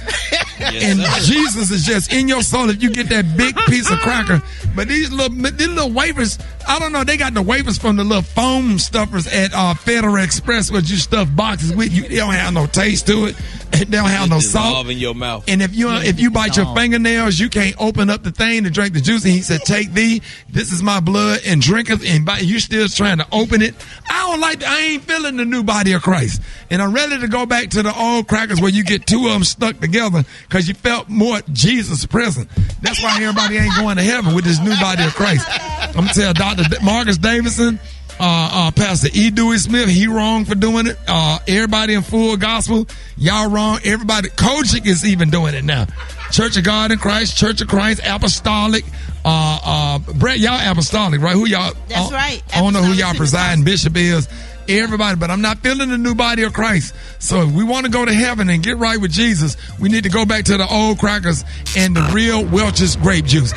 And Jesus is just in your soul if you get that big piece of cracker. But these little wafers, I don't know, they got the wafers from the little foam stuffers at Federal Express where you stuff boxes with. They don't have no taste to it. They don't have no salt in your mouth. And if you bite your fingernails, you can't open up the thing to drink the juice. And he said, "Take thee, this is my blood, and drink it." And you still trying to open it. I ain't feeling the new body of Christ. And I'm ready to go back to the old crackers where you get 2 of them stuck together because you felt more Jesus present. That's why everybody ain't going to heaven with this new body of Christ. I'm going to tell Dr. Marcus Davidson, Pastor E. Dewey Smith, he wrong for doing it. Everybody in Full Gospel, y'all wrong. Everybody, Kojic is even doing it now. Church of God in Christ, Church of Christ, Apostolic. Brett, y'all apostolic, right? Who y'all? That's right. I don't know who y'all presiding bishop is. Everybody, but I'm not feeling the new body of Christ. So if we want to go to heaven and get right with Jesus, we need to go back to the old crackers and the real Welch's grape juice.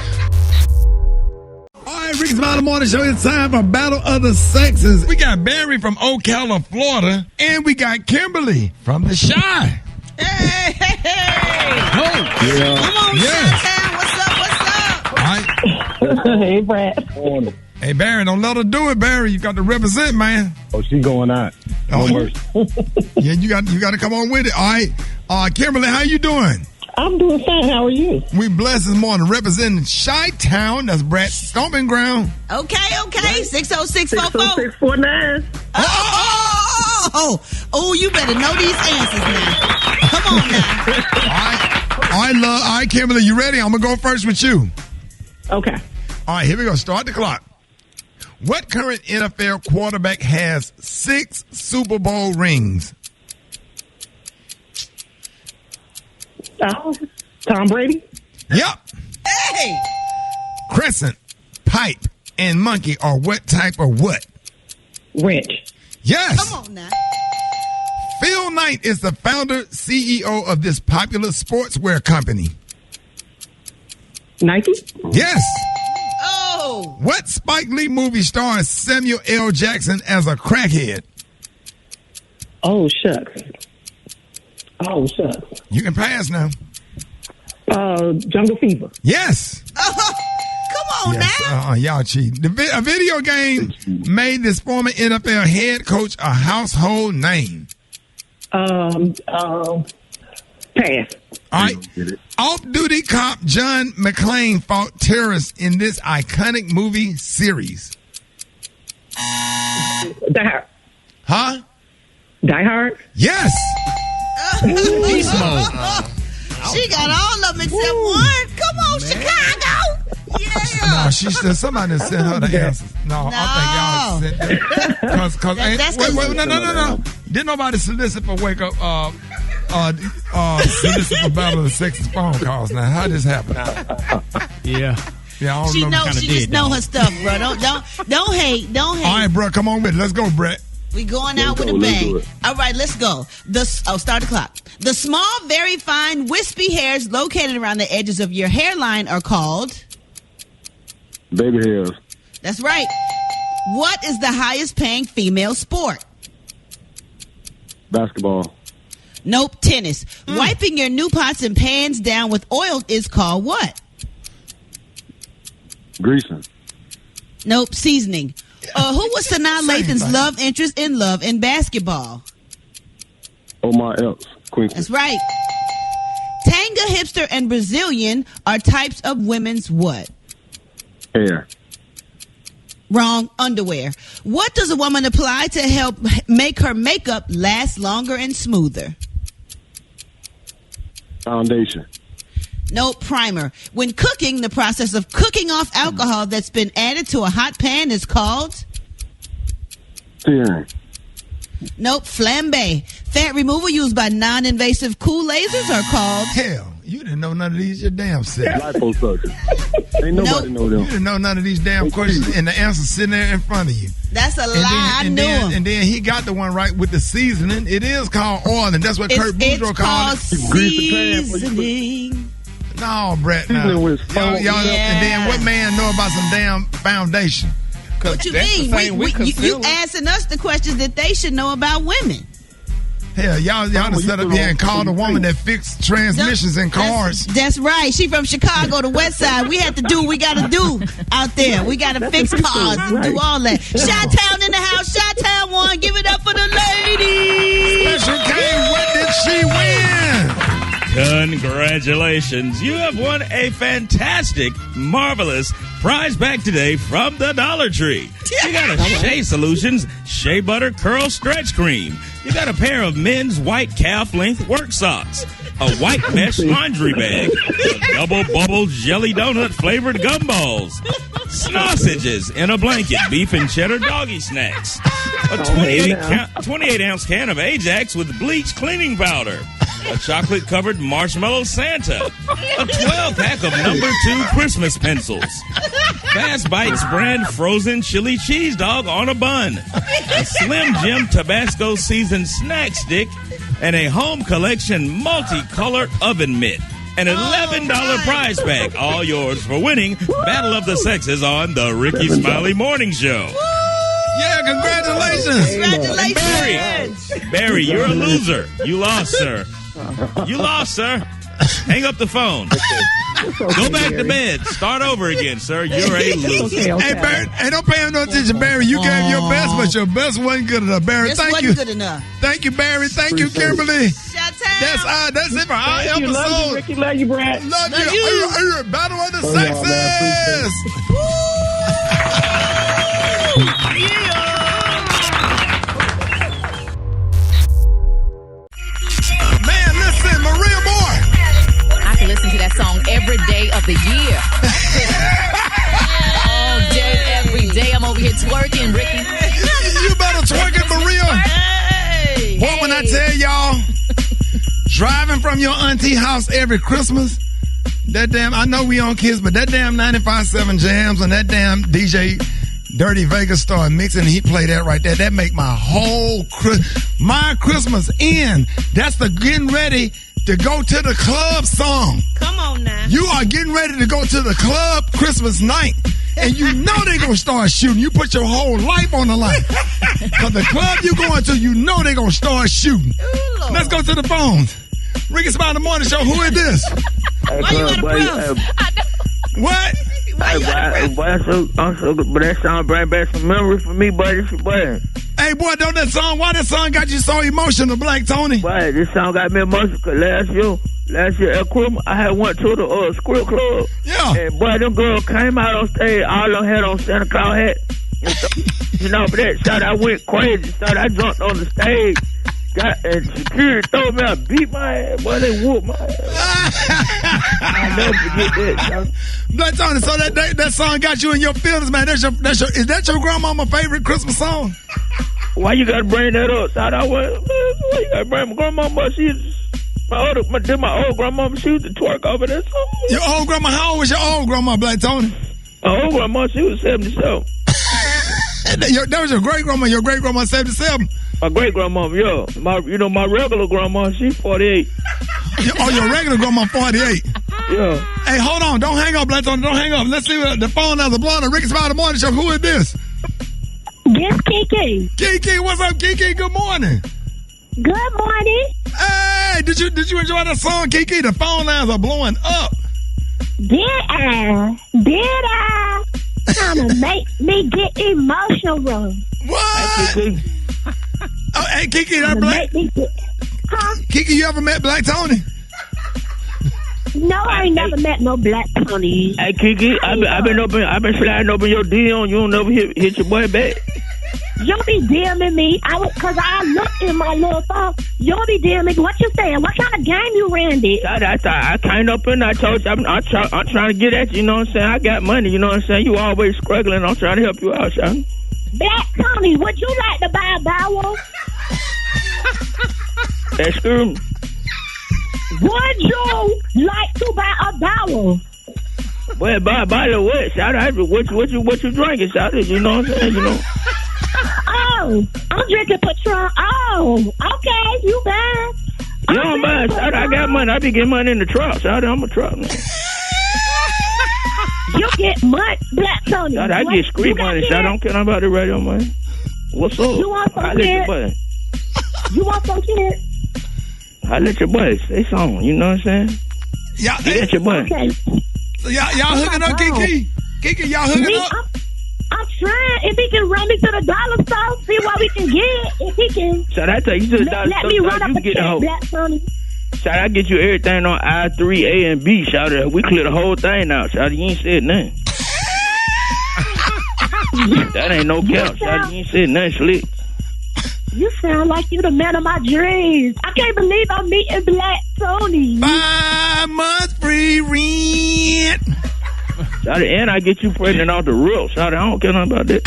All right, Rickey Smiley Morning Show. It's time for Battle of the Sexes. We got Barry from Ocala, Florida, and we got Kimberly from the Chi. Hey! Yeah. Come on, Chi-Town. What's up? All right. Hey, Brad. Morning. Hey, Barry, don't let her do it, Barry. You got to represent, man. Oh, she going out. No mercy. Yeah, you got to come on with it. All right. Kimberly, how you doing? I'm doing fine. How are you? We blessed this morning representing Chi-Town. That's Brad's stomping ground. Okay. 60644. 60649. Oh, you better know these answers now. Come on now. All right, Kimberly, you ready? I'm going to go first with you. Okay. All right, here we go. Start the clock. What current NFL quarterback has 6 Super Bowl rings? Tom Brady? Yep. Hey! Crescent, pipe, and monkey are what type of what? Wrench. Yes. Come on now. Phil Knight is the founder, CEO of this popular sportswear company. Nike? Yes. Oh. What Spike Lee movie stars Samuel L. Jackson as a crackhead? Oh, shucks. You can pass now. Jungle Fever. Yes. Come on now. Y'all cheat. A video game made this former NFL head coach a household name. Pass. All right. Off-duty cop John McClane fought terrorists in this iconic movie series. Die Hard. Huh? Die Hard? Yes. Beast mode. She got all of them except one. Come on, Chicago. Yeah. No, somebody sent her the answers. No, I think y'all sent them. Wait, no. Didn't nobody solicit for wake up This is about the sexist phone calls now. How this happen? Yeah. Yeah, I don't She know. knows. She just know her stuff, bro. Don't hate. Don't hate. All right, bro, come on with it. Let's go, Brett. We going out with a bang. All right, let's go. Start the clock. The small, very fine, wispy hairs located around the edges of your hairline are called Baby hairs. That's right. What is the highest paying female sport? Basketball. Nope, tennis. Wiping your new pots and pans down with oil is called what? Greasing. Nope, seasoning. Who was Sanaa Lathan's love interest in Love and Basketball? Omar Epps. Quincy. That's right. Tanga, hipster, and Brazilian are types of women's what? Hair. Wrong. Underwear. What does a woman apply to help make her makeup last longer and smoother? Foundation. No, primer. When cooking, the process of cooking off alcohol that's been added to a hot pan is called? Searing. Nope, flambe. Fat removal used by non-invasive cool lasers are called? Hell, you didn't know none of these. You're damn sick. Liposuction. Ain't nobody know them. You didn't know none of these damn questions, and the answer's sitting there in front of you. That's a lie. I knew him. And then he got the one right with the seasoning. It is called oil, and that's what Kurt Boudreaux called it. Seasoning. No, Brett. No. Y'all, and then what man know about some damn foundation? What you mean? You asking us the questions that they should know about women. Hell, y'all to set up here and call the woman that fixed transmissions in cars. That's right. She from Chicago, the West Side. We had to do what we got to do out there. We got to fix cars and do all that. Chi-Town in the house. Chi-Town won. Give it up for the ladies. Special K, what did she win? Congratulations. You have won a fantastic, marvelous prize back today from the Dollar Tree. You got a Shea Solutions Shea Butter Curl Stretch Cream. You got a pair of men's white calf length work socks. A white mesh laundry bag. A double bubble jelly donut flavored gumballs. Sausages in a blanket. Beef and cheddar doggy snacks. A 28-ounce can of Ajax with bleach cleaning powder. A chocolate-covered marshmallow Santa. A 12-pack of number 2 Christmas pencils. Fast Bites brand frozen chili cheese dog on a bun. A Slim Jim Tabasco seasoned snack stick. And a home collection multicolored oven mitt. An $11 prize bag. All yours for winning Battle of the Sexes on the Rickey Smiley Morning Show. Yeah, congratulations. Barry, you're a loser. You lost, sir. You lost, sir. Hang up the phone. Go back to bed. Start over again, sir. You're a loser. Hey, Barry, don't pay no attention, Barry. You gave your best, but your best wasn't good enough. Barry, thank you. Good enough. Thank you, Barry. Thank you, Kimberly. That's it for our episode. Love you, Ricky. Love you, Brad. Love you. Battle of the Sexes. Man, listen, Maria Moore. I can listen to that song every day of the year. All day, every day. I'm over here twerking, Ricky. You better twerk it, Maria. Boy, when I tell y'all, driving from your auntie house every Christmas, that damn, I know we on Kids, but that damn 95.7 Jams and that damn DJ Dirty Vegas started mixing, and he played that right there. That make my whole my Christmas end. That's the getting ready to go to the club song. Come on now. You are getting ready to go to the club Christmas night, and you know they're going to start shooting. You put your whole life on the line. Because the club you going to, you know they're going to start shooting. Ooh, let's go to the phones. Rickey Smiley Morning Show, who is this? Why you at a proof? What? But that song bring back some memories for me, buddy. Hey, boy, don't that song, why that song got you so emotional, Black Tony? Boy, this song got me emotional because last year at Christmas, I had went to the script club. Yeah. And boy, them girls came out on stage, all of them had on Santa Claus hat. You know, for that shot, I went crazy. I jumped on the stage. And security told me I beat my ass. Boy, they whooped my ass. I'll never forget that. Black Tony, so that song got you in your feelings, man. Is that your grandmama's favorite Christmas song? Why you gotta bring that up? Why you gotta bring my grandmama? My old grandma, she used to twerk over that song. Your old grandma, how old was your old grandma, Black Tony? My old grandma, she was 77. That was your great grandma. Your great grandma 77. My great grandma, yeah. My regular grandma, she's 48. Your regular grandma 48. Yeah. Hey, hold on. Don't hang up, Black Tony. Don't hang up. Let's see what the phone has a blonde. Rickey Smiley Morning Show. Who is this? Yes, Kiki. Kiki, what's up, Kiki? Good morning. Good morning. Hey, did you enjoy that song, Kiki? The phone lines are blowing up. Did I? Trying to make me get emotional. What? Oh, hey, Kiki, that Black. Kiki, you ever met Black Tony? No, I ain't never met no Black Tony. Hey, Kiki, I've been sliding open your DM. You don't never hit your boy back. You be DMing me. Cause I looked in my little phone. You be DMing. What you saying? What kind of game you ran, it? I came up and I told you I'm trying to get at you. You know what I'm saying? I got money. You know what I'm saying? You always struggling. I'm trying to help you out, son. Black Tony, would you like to buy a vowel? Excuse me. Would you like to buy a vowel? Well, by the way, shout out, what you drinking, shout out, you know what I'm saying, you know. Oh, I'm drinking Patron. Oh, okay, you bad. You don't mind, shout out, I got money. I be getting money in the truck, shout out, I'm a truck man. You get money, Black Tony. Shout out, I get street money, shout out, I don't care nothing about the radio money. What's up? You want some kids? You want some kids? I let your boy say something, you know what I'm saying? Y'all, get your boy. Okay. So y'all hooking up, Kiki? Kiki, y'all hooking up? I'm trying. If he can run me to the dollar store, see what we can get. If he can. Should I tell you to the dollar store? Let me run up you a get the whole. Black Tony. Shout I get you everything on I3, A, and B. Shout out. We clear the whole thing out. Shout you ain't said nothing. That ain't no cap. Shout you ain't said nothing slick. You sound like you the man of my dreams. I can't believe I'm meeting Black Tony. 5 months free rent. Shout and I get you pregnant off the roof. Shout I don't care nothing about that.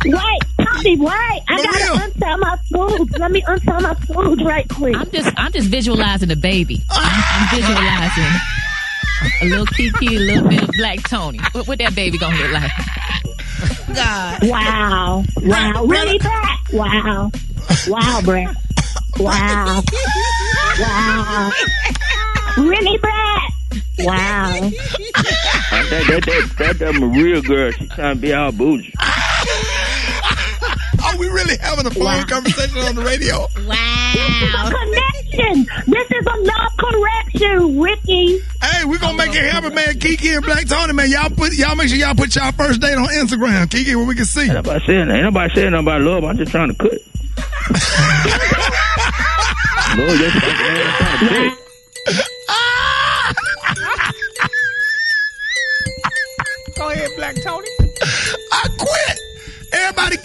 Wait, Tony, wait. I gotta untie my food. Let me untie my food right quick. I'm just visualizing the baby. I'm visualizing a little Kiki, a little bit of Black Tony. What that baby gonna look like? God. Wow. Really, Black? Wow, Brad. Wow. Really, Brad? Wow. That Maria girl, she trying to be all bougie. Are we really having a phone conversation on the radio? Wow. This is a connection. This is a love correction, Ricky. Hey, we're gonna make it happen, man. Kiki and Black Tony, man. Y'all make sure y'all put y'all first date on Instagram, Kiki, where we can see. Ain't nobody saying nothing about love. I'm just trying to cook. Lord, that's trying to cook. Go ahead, Black Tony. I quit. Everybody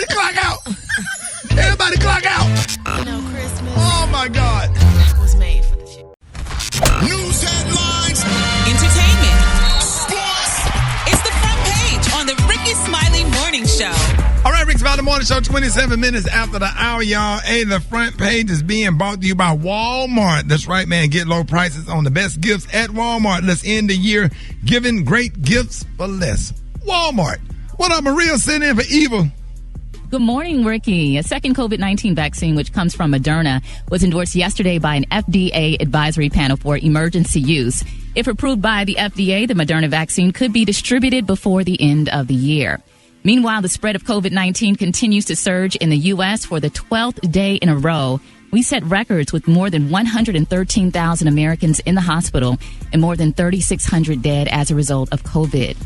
clock out. Everybody clock out. You know, Christmas. Oh my God. Was made for the future. News headlines. Entertainment. Sports. It's the front page on the Rickey Smiley Morning Show. All right, Rick's Smiley Morning Show, 27 minutes after the hour, y'all. Hey, the front page is being brought to you by Walmart. That's right, man. Get low prices on the best gifts at Walmart. Let's end the year giving great gifts for less. Walmart. What up, Maria sitting in for Eva? Good morning, Ricky. A second COVID-19 vaccine, which comes from Moderna, was endorsed yesterday by an FDA advisory panel for emergency use. If approved by the FDA, the Moderna vaccine could be distributed before the end of the year. Meanwhile, the spread of COVID-19 continues to surge in the U.S. for the 12th day in a row. We set records with more than 113,000 Americans in the hospital and more than 3,600 dead as a result of COVID.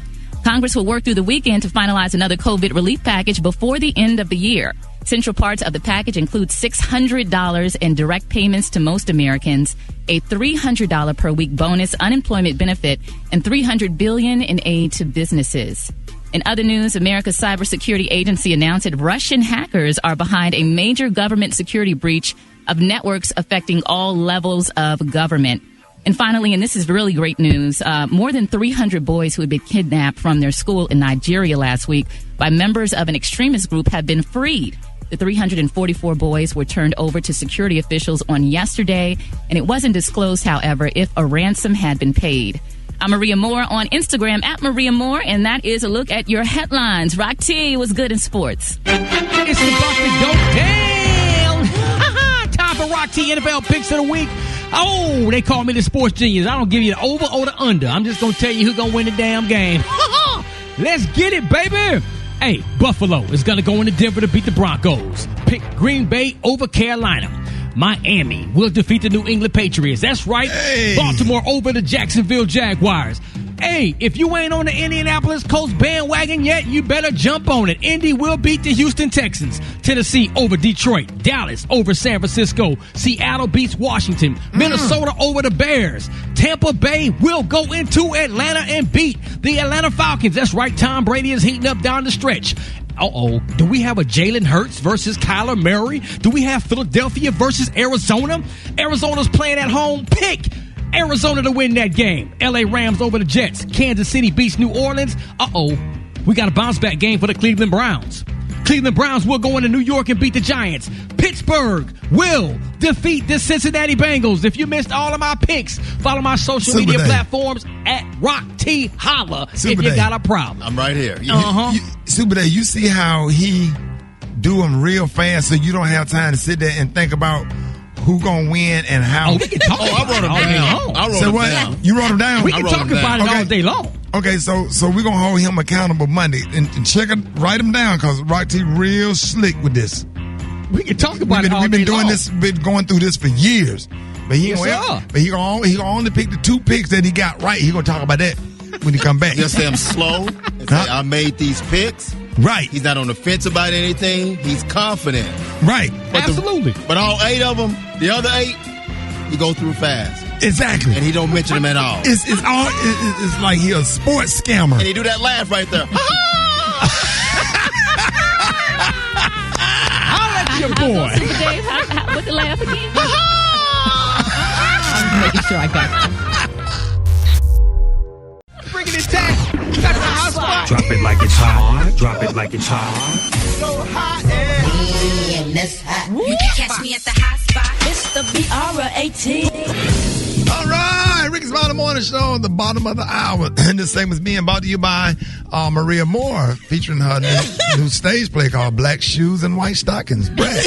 Congress will work through the weekend to finalize another COVID relief package before the end of the year. Central parts of the package include $600 in direct payments to most Americans, a $300 per week bonus unemployment benefit, and $300 billion in aid to businesses. In other news, America's cybersecurity agency announced that Russian hackers are behind a major government security breach of networks affecting all levels of government. And finally, and this is really great news, more than 300 boys who had been kidnapped from their school in Nigeria last week by members of an extremist group have been freed. The 344 boys were turned over to security officials on yesterday, and it wasn't disclosed, however, if a ransom had been paid. I'm Maria Moore on Instagram at Maria Moore, and that is a look at your headlines. Rock T was good in sports. It's about to go down. Time for Rock T NFL picks of the week. Oh, they call me the sports genius. I don't give you the over or the under. I'm just going to tell you who's going to win the damn game. Let's get it, baby. Hey, Buffalo is going to go into Denver to beat the Broncos. Pick Green Bay over Carolina. Miami will defeat the New England Patriots. That's right. Hey. Baltimore over the Jacksonville Jaguars. Hey, if you ain't on the Indianapolis Colts bandwagon yet, you better jump on it. Indy will beat the Houston Texans. Tennessee over Detroit. Dallas over San Francisco. Seattle beats Washington. Minnesota over the Bears. Tampa Bay will go into Atlanta and beat the Atlanta Falcons. That's right. Tom Brady is heating up down the stretch. Uh-oh. Do we have a Jalen Hurts versus Kyler Murray? Do we have Philadelphia versus Arizona? Arizona's playing at home. Pick Arizona to win that game. L.A. Rams over the Jets. Kansas City beats New Orleans. Uh-oh. We got a bounce-back game for the Cleveland Browns. Cleveland Browns will go into New York and beat the Giants. Pittsburgh will defeat the Cincinnati Bengals. If you missed all of my picks, follow my social media platforms at Rock T Holla if you got a problem. I'm right here. Super Day, you see how he do them real fast so you don't have time to sit there and think about who gonna win and how. Oh, we can talk I wrote them down. I wrote them down. You wrote them down? We can talk about it all day long. Okay, so we're gonna hold him accountable Monday and check it, write him down because Rock T real slick with this. We can talk about it all We've been day doing long. this, been going through this for years. But he gonna only pick the 2 picks that he got right. He gonna talk about that when he come back. Just say I'm slow. And say I made these picks. Right. He's not on the fence about anything. He's confident. Right. But absolutely. But all 8 of them, the other 8, he go through fast. Exactly. And he don't mention them at all. It's like he a sports scammer. And he do that laugh right there. I'll let your boy. Super Dave, with the laugh again? I'm making sure I got it. Bringing it back. Back to the house spot. Drop it like it's hot. Drop it like it's hot. So hot and that's hot. You can catch me at the hot spot. It's the BR18. All right, Rickey Smiley Morning Show at the bottom of the hour. And this segment's being brought to you by Maria Moore, featuring her new stage play called Black Shoes and White Stockings. Brad.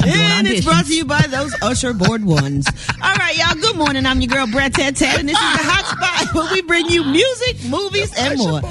And it's brought to you by those Usher board ones. All right, y'all. Good morning. I'm your girl, Brad Tat, and this is the Hot Spot where we bring you music, movies, and more.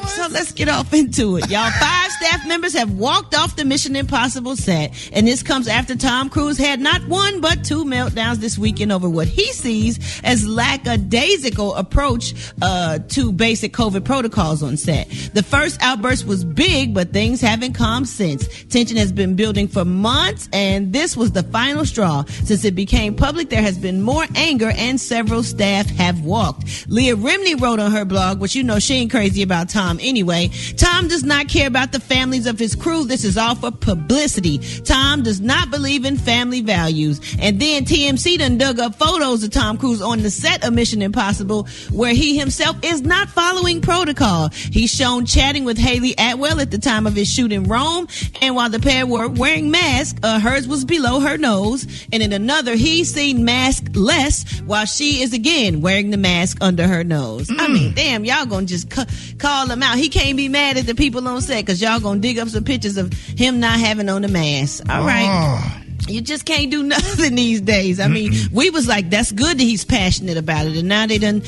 So let's get off into it. Y'all, 5 staff members have walked off the Mission Impossible set, and this comes after Tom Cruise had not 1 but 2 meltdowns this weekend over what he sees as lackadaisical approach to basic COVID protocols on set. The first outburst was big, but things haven't calmed since. Tension has been building for months, and this was the final straw. Since it became public, there has been more anger, and several staff have walked. Leah Remini wrote on her blog, which you know she ain't crazy about Tom anyway. Tom does not care about the families of his crew. This is all for publicity. Tom does not believe in family values. And then TMC done dug up photos of Tom Cruise on the set of Mission Impossible where he himself is not following protocol. He's shown chatting with Haley Atwell at the time of his shoot in Rome, and while the pair were wearing masks, hers was below her nose, and in another he's seen maskless while she is again wearing the mask under her nose. I mean, damn, y'all gonna just call him out. He can't be mad at the people on set because y'all gonna dig up some pictures of him not having on the mask. All right. You just can't do nothing these days. I mean, we was like, that's good that he's passionate about it. And now they done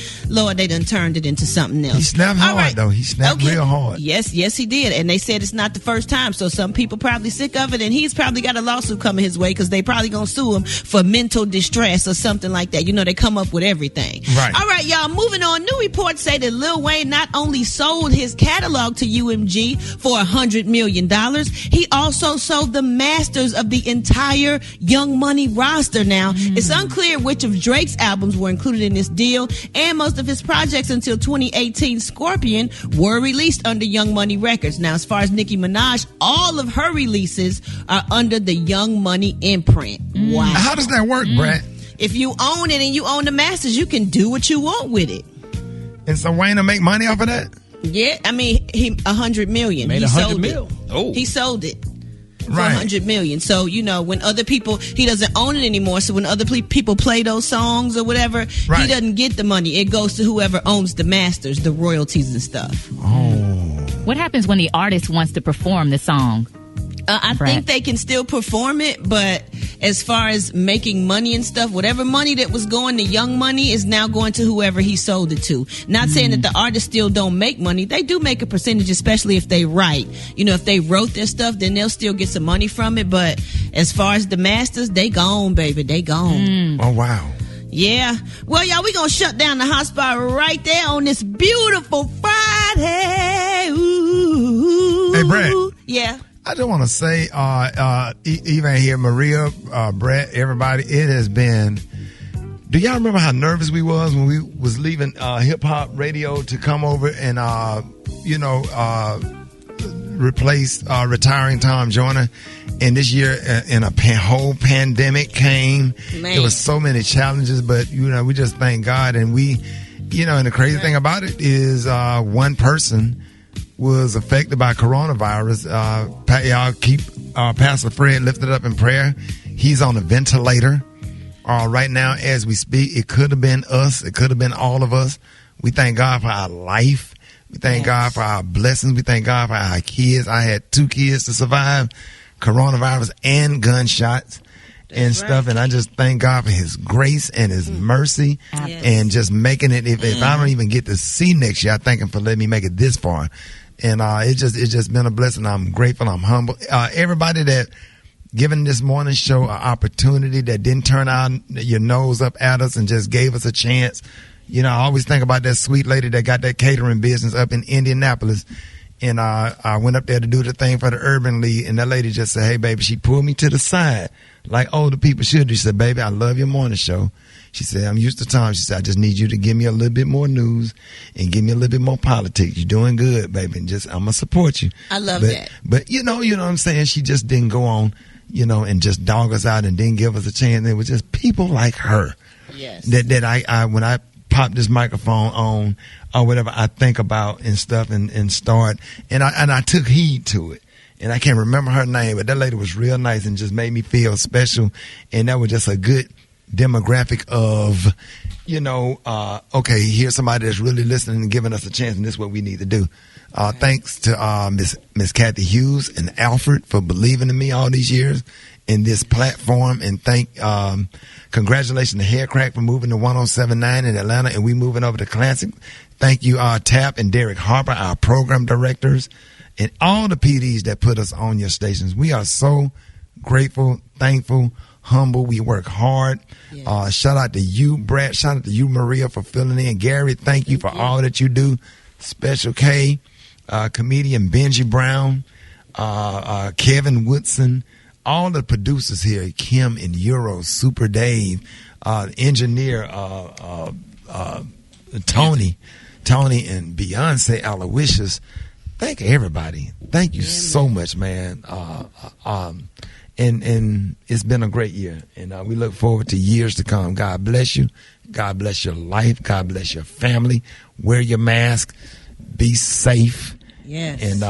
turned it into something else. He snapped hard, though. He snapped real hard. Yes, he did. And they said it's not the first time. So some people probably sick of it. And he's probably got a lawsuit coming his way because they probably going to sue him for mental distress or something like that. You know, they come up with everything. Right. All right, y'all, moving on. New reports say that Lil Wayne not only sold his catalog to UMG for $100 million, he also sold the masters of the entire Young Money roster. Now, it's unclear which of Drake's albums were included in this deal, and most of his projects until 2018 Scorpion were released under Young Money Records. Now, as far as Nicki Minaj, all of her releases are under the Young Money imprint. Wow. How does that work, Brad? If you own it and you own the masters, you can do what you want with it. And so Wayne will make money off of that? Yeah, I mean, he $100 million. Made he $100 sold million. it. Oh. He sold it. For Right. $100 million. So, you know, when other people, he doesn't own it anymore. So when other people play those songs or whatever, Right. he doesn't get the money. It goes to whoever owns the masters, the royalties and stuff. What happens when the artist wants to perform the song? I think they can still perform it, but as far as making money and stuff, whatever money that was going to Young Money is now going to whoever he sold it to. Not saying that the artists still don't make money. They do make a percentage, especially if they write. You know, if they wrote their stuff, then they'll still get some money from it. But as far as the masters, they gone, baby. They gone. Oh, wow. Yeah. Well, y'all, we gonna shut down the hotspot right there on this beautiful Friday. Ooh. Hey, Brad. Yeah. I just want to say, even here, Maria, Brett, everybody, it has been. Do y'all remember how nervous we was when we was leaving hip hop radio to come over and replace retiring Tom Joyner? And this year, in a whole pandemic came. Man. There was so many challenges, but we just thank God. And we, and the crazy thing about it is, one person was affected by coronavirus. Y'all keep Pastor Fred lifted up in prayer. He's on a ventilator right now as we speak. It could have been us. It could have been all of us. We thank God for our life. We thank God for our blessings. We thank God for our kids. I had 2 kids to survive coronavirus and gunshots and stuff. And I just thank God for his grace and his mercy and just making it. If I don't even get to see next year, I thank him for letting me make it this far. And it's just been a blessing. I'm grateful. I'm humble. Everybody that given this morning show an opportunity, that didn't turn out your nose up at us and just gave us a chance. I always think about that sweet lady that got that catering business up in Indianapolis. And I went up there to do the thing for the Urban League, and that lady just said, "Hey, baby," she pulled me to the side like older people should do. She said, "Baby, I love your morning show." She said, "I'm used to time." She said, "I just need you to give me a little bit more news and give me a little bit more politics. You're doing good, baby, and I'm gonna support you." I love that. But you know what I'm saying? She just didn't go on, and just dog us out and didn't give us a chance. It was just people like her. Yes. That I when I pop this microphone on or whatever, I think about and stuff and start. And I took heed to it. And I can't remember her name, but that lady was real nice and just made me feel special. And that was just a good demographic of, okay, here's somebody that's really listening and giving us a chance, and this is what we need to do. Thanks to Miss Kathy Hughes and Alfred for believing in me all these years in this platform. And congratulations to Haircrack for moving to 107.9 in Atlanta, and we moving over to Classic. Thank you, Tap and Derek Harper, our program directors, and all the PDs that put us on your stations. We are so grateful, thankful, humble. We work hard. Yes. Shout out to you, Brad. Shout out to you, Maria, for filling in. Gary, thank you for all that you do. Special K, comedian Benji Brown, Kevin Woodson, all the producers here, Kim and Euro, Super Dave, engineer Tony and Beyonce Aloysius. Thank everybody. Thank you so much, man. And it's been a great year, and we look forward to years to come. God bless you. God bless your life. God bless your family. Wear your mask. Be safe. Yes. And,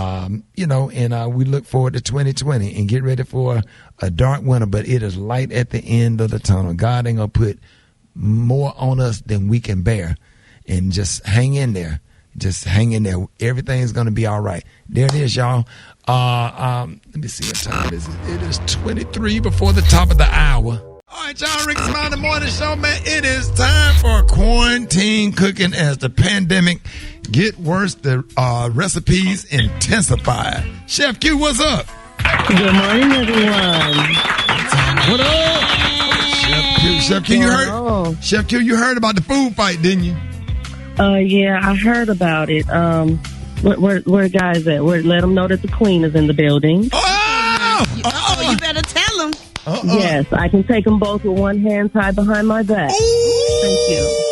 we look forward to 2020 and get ready for a dark winter, but it is light at the end of the tunnel. God ain't going to put more on us than we can bear. And just hang in there. Just hang in there. Everything's going to be all right. There it is, y'all. Let me see what time it is. It is 23 before the top of the hour. All right, y'all, Rickey Smiley Morning Show, man. It is time for quarantine cooking as the pandemic get worse. The recipes intensify. Chef Q, what's up? Good morning, everyone. What up? Chef Q, you heard about the food fight, didn't you? Yeah, I heard about it. Where guys at? Let them know that the queen is in the building. You better tell them. Yes, I can take them both with one hand tied behind my back. Thank you.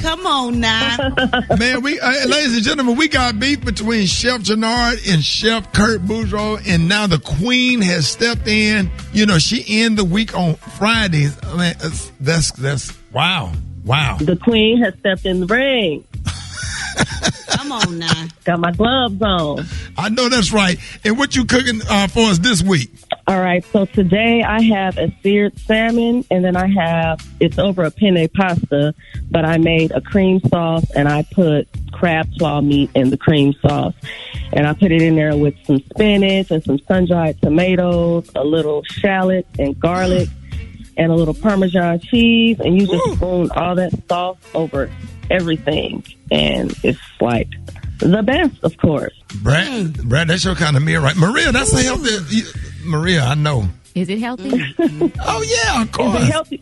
Come on now. Man, ladies and gentlemen, we got beef between Chef Jannard and Chef Kurt Boudreaux, and now the queen has stepped in. She end the week on Fridays. I mean, that's wow. Wow. The queen has stepped in the ring. Come on now. Got my gloves on. I know that's right. And what you cooking for us this week? All right, so today I have a seared salmon, and then it's over a penne pasta, but I made a cream sauce, and I put crab claw meat in the cream sauce. And I put it in there with some spinach and some sun-dried tomatoes, a little shallot and garlic, and a little Parmesan cheese, and you just spoon all that sauce over everything, and it's like the best, of course. Brad, that's your kind of meal, right? Maria, that's a healthy... Maria, I know. Is it healthy? Oh, yeah, of course. Is it healthy?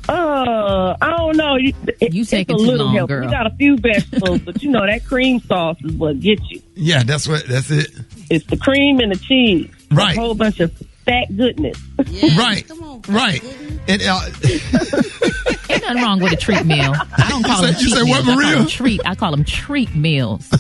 I don't know. You take it too long, healthy. girl. We got a few vegetables, but you know that cream sauce is what gets you. Yeah, that's it. It's the cream and the cheese. Right. A whole bunch of fat goodness. Yeah, right. Come on, right. And, ain't nothing wrong with a treat meal. I don't call them cheat meals. What, Maria? I call them treat meals.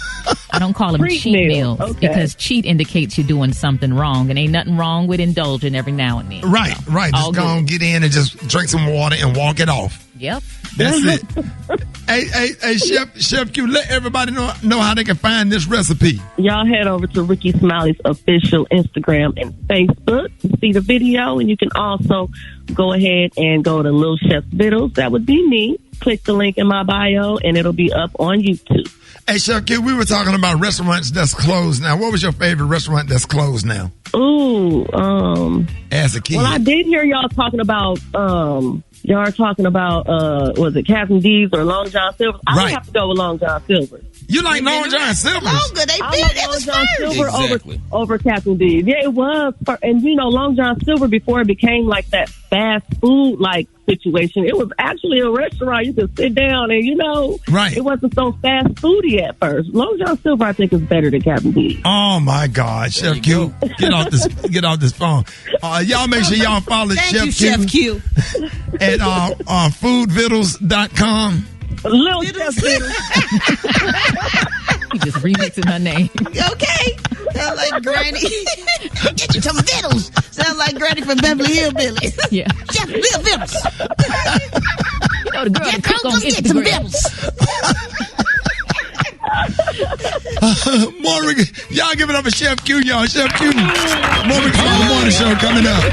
I don't call them cheat meals because cheat indicates you're doing something wrong, and ain't nothing wrong with indulging every now and then. Right, so, right. Just go and get in and just drink some water and walk it off. Yep. That's it. Hey, Chef Q, let everybody know how they can find this recipe. Y'all head over to Rickey Smiley's official Instagram and Facebook to see the video, and you can also go ahead and go to Little Chef's Vittles. That would be me. Click the link in my bio, and it'll be up on YouTube. Hey, Chef Q, we were talking about restaurants that's closed now. What was your favorite restaurant that's closed now? Ooh, as a kid. Well, I did hear y'all talking about, was it Captain D's or Long John Silver's? I would have to go with Long John Silver's. You like Long John Silver's? Longer, they I like Long John Silver Exactly. over Captain D's. Yeah, it was. And you know, Long John Silver, before it became like that fast food like situation, it was actually a restaurant. You could sit down and, you know, right. It wasn't so fast foody at first. Long John Silver, I think, is better than Captain D's. Oh my God, Chef Q, get off this phone. Y'all make sure y'all follow Chef Q at foodvittles.com. Little Chef Vittles. He just remixing her name. Okay. Sound like Granny. Get you some Vittles. Sound like Granny from Beverly Hillbillies. Yeah. Chef Vittles. You know the girl that cook on get some Instagram. Vittles. More y'all give it up for Chef Q, y'all. Chef Q. More Rickey Smiley Morning Show coming up.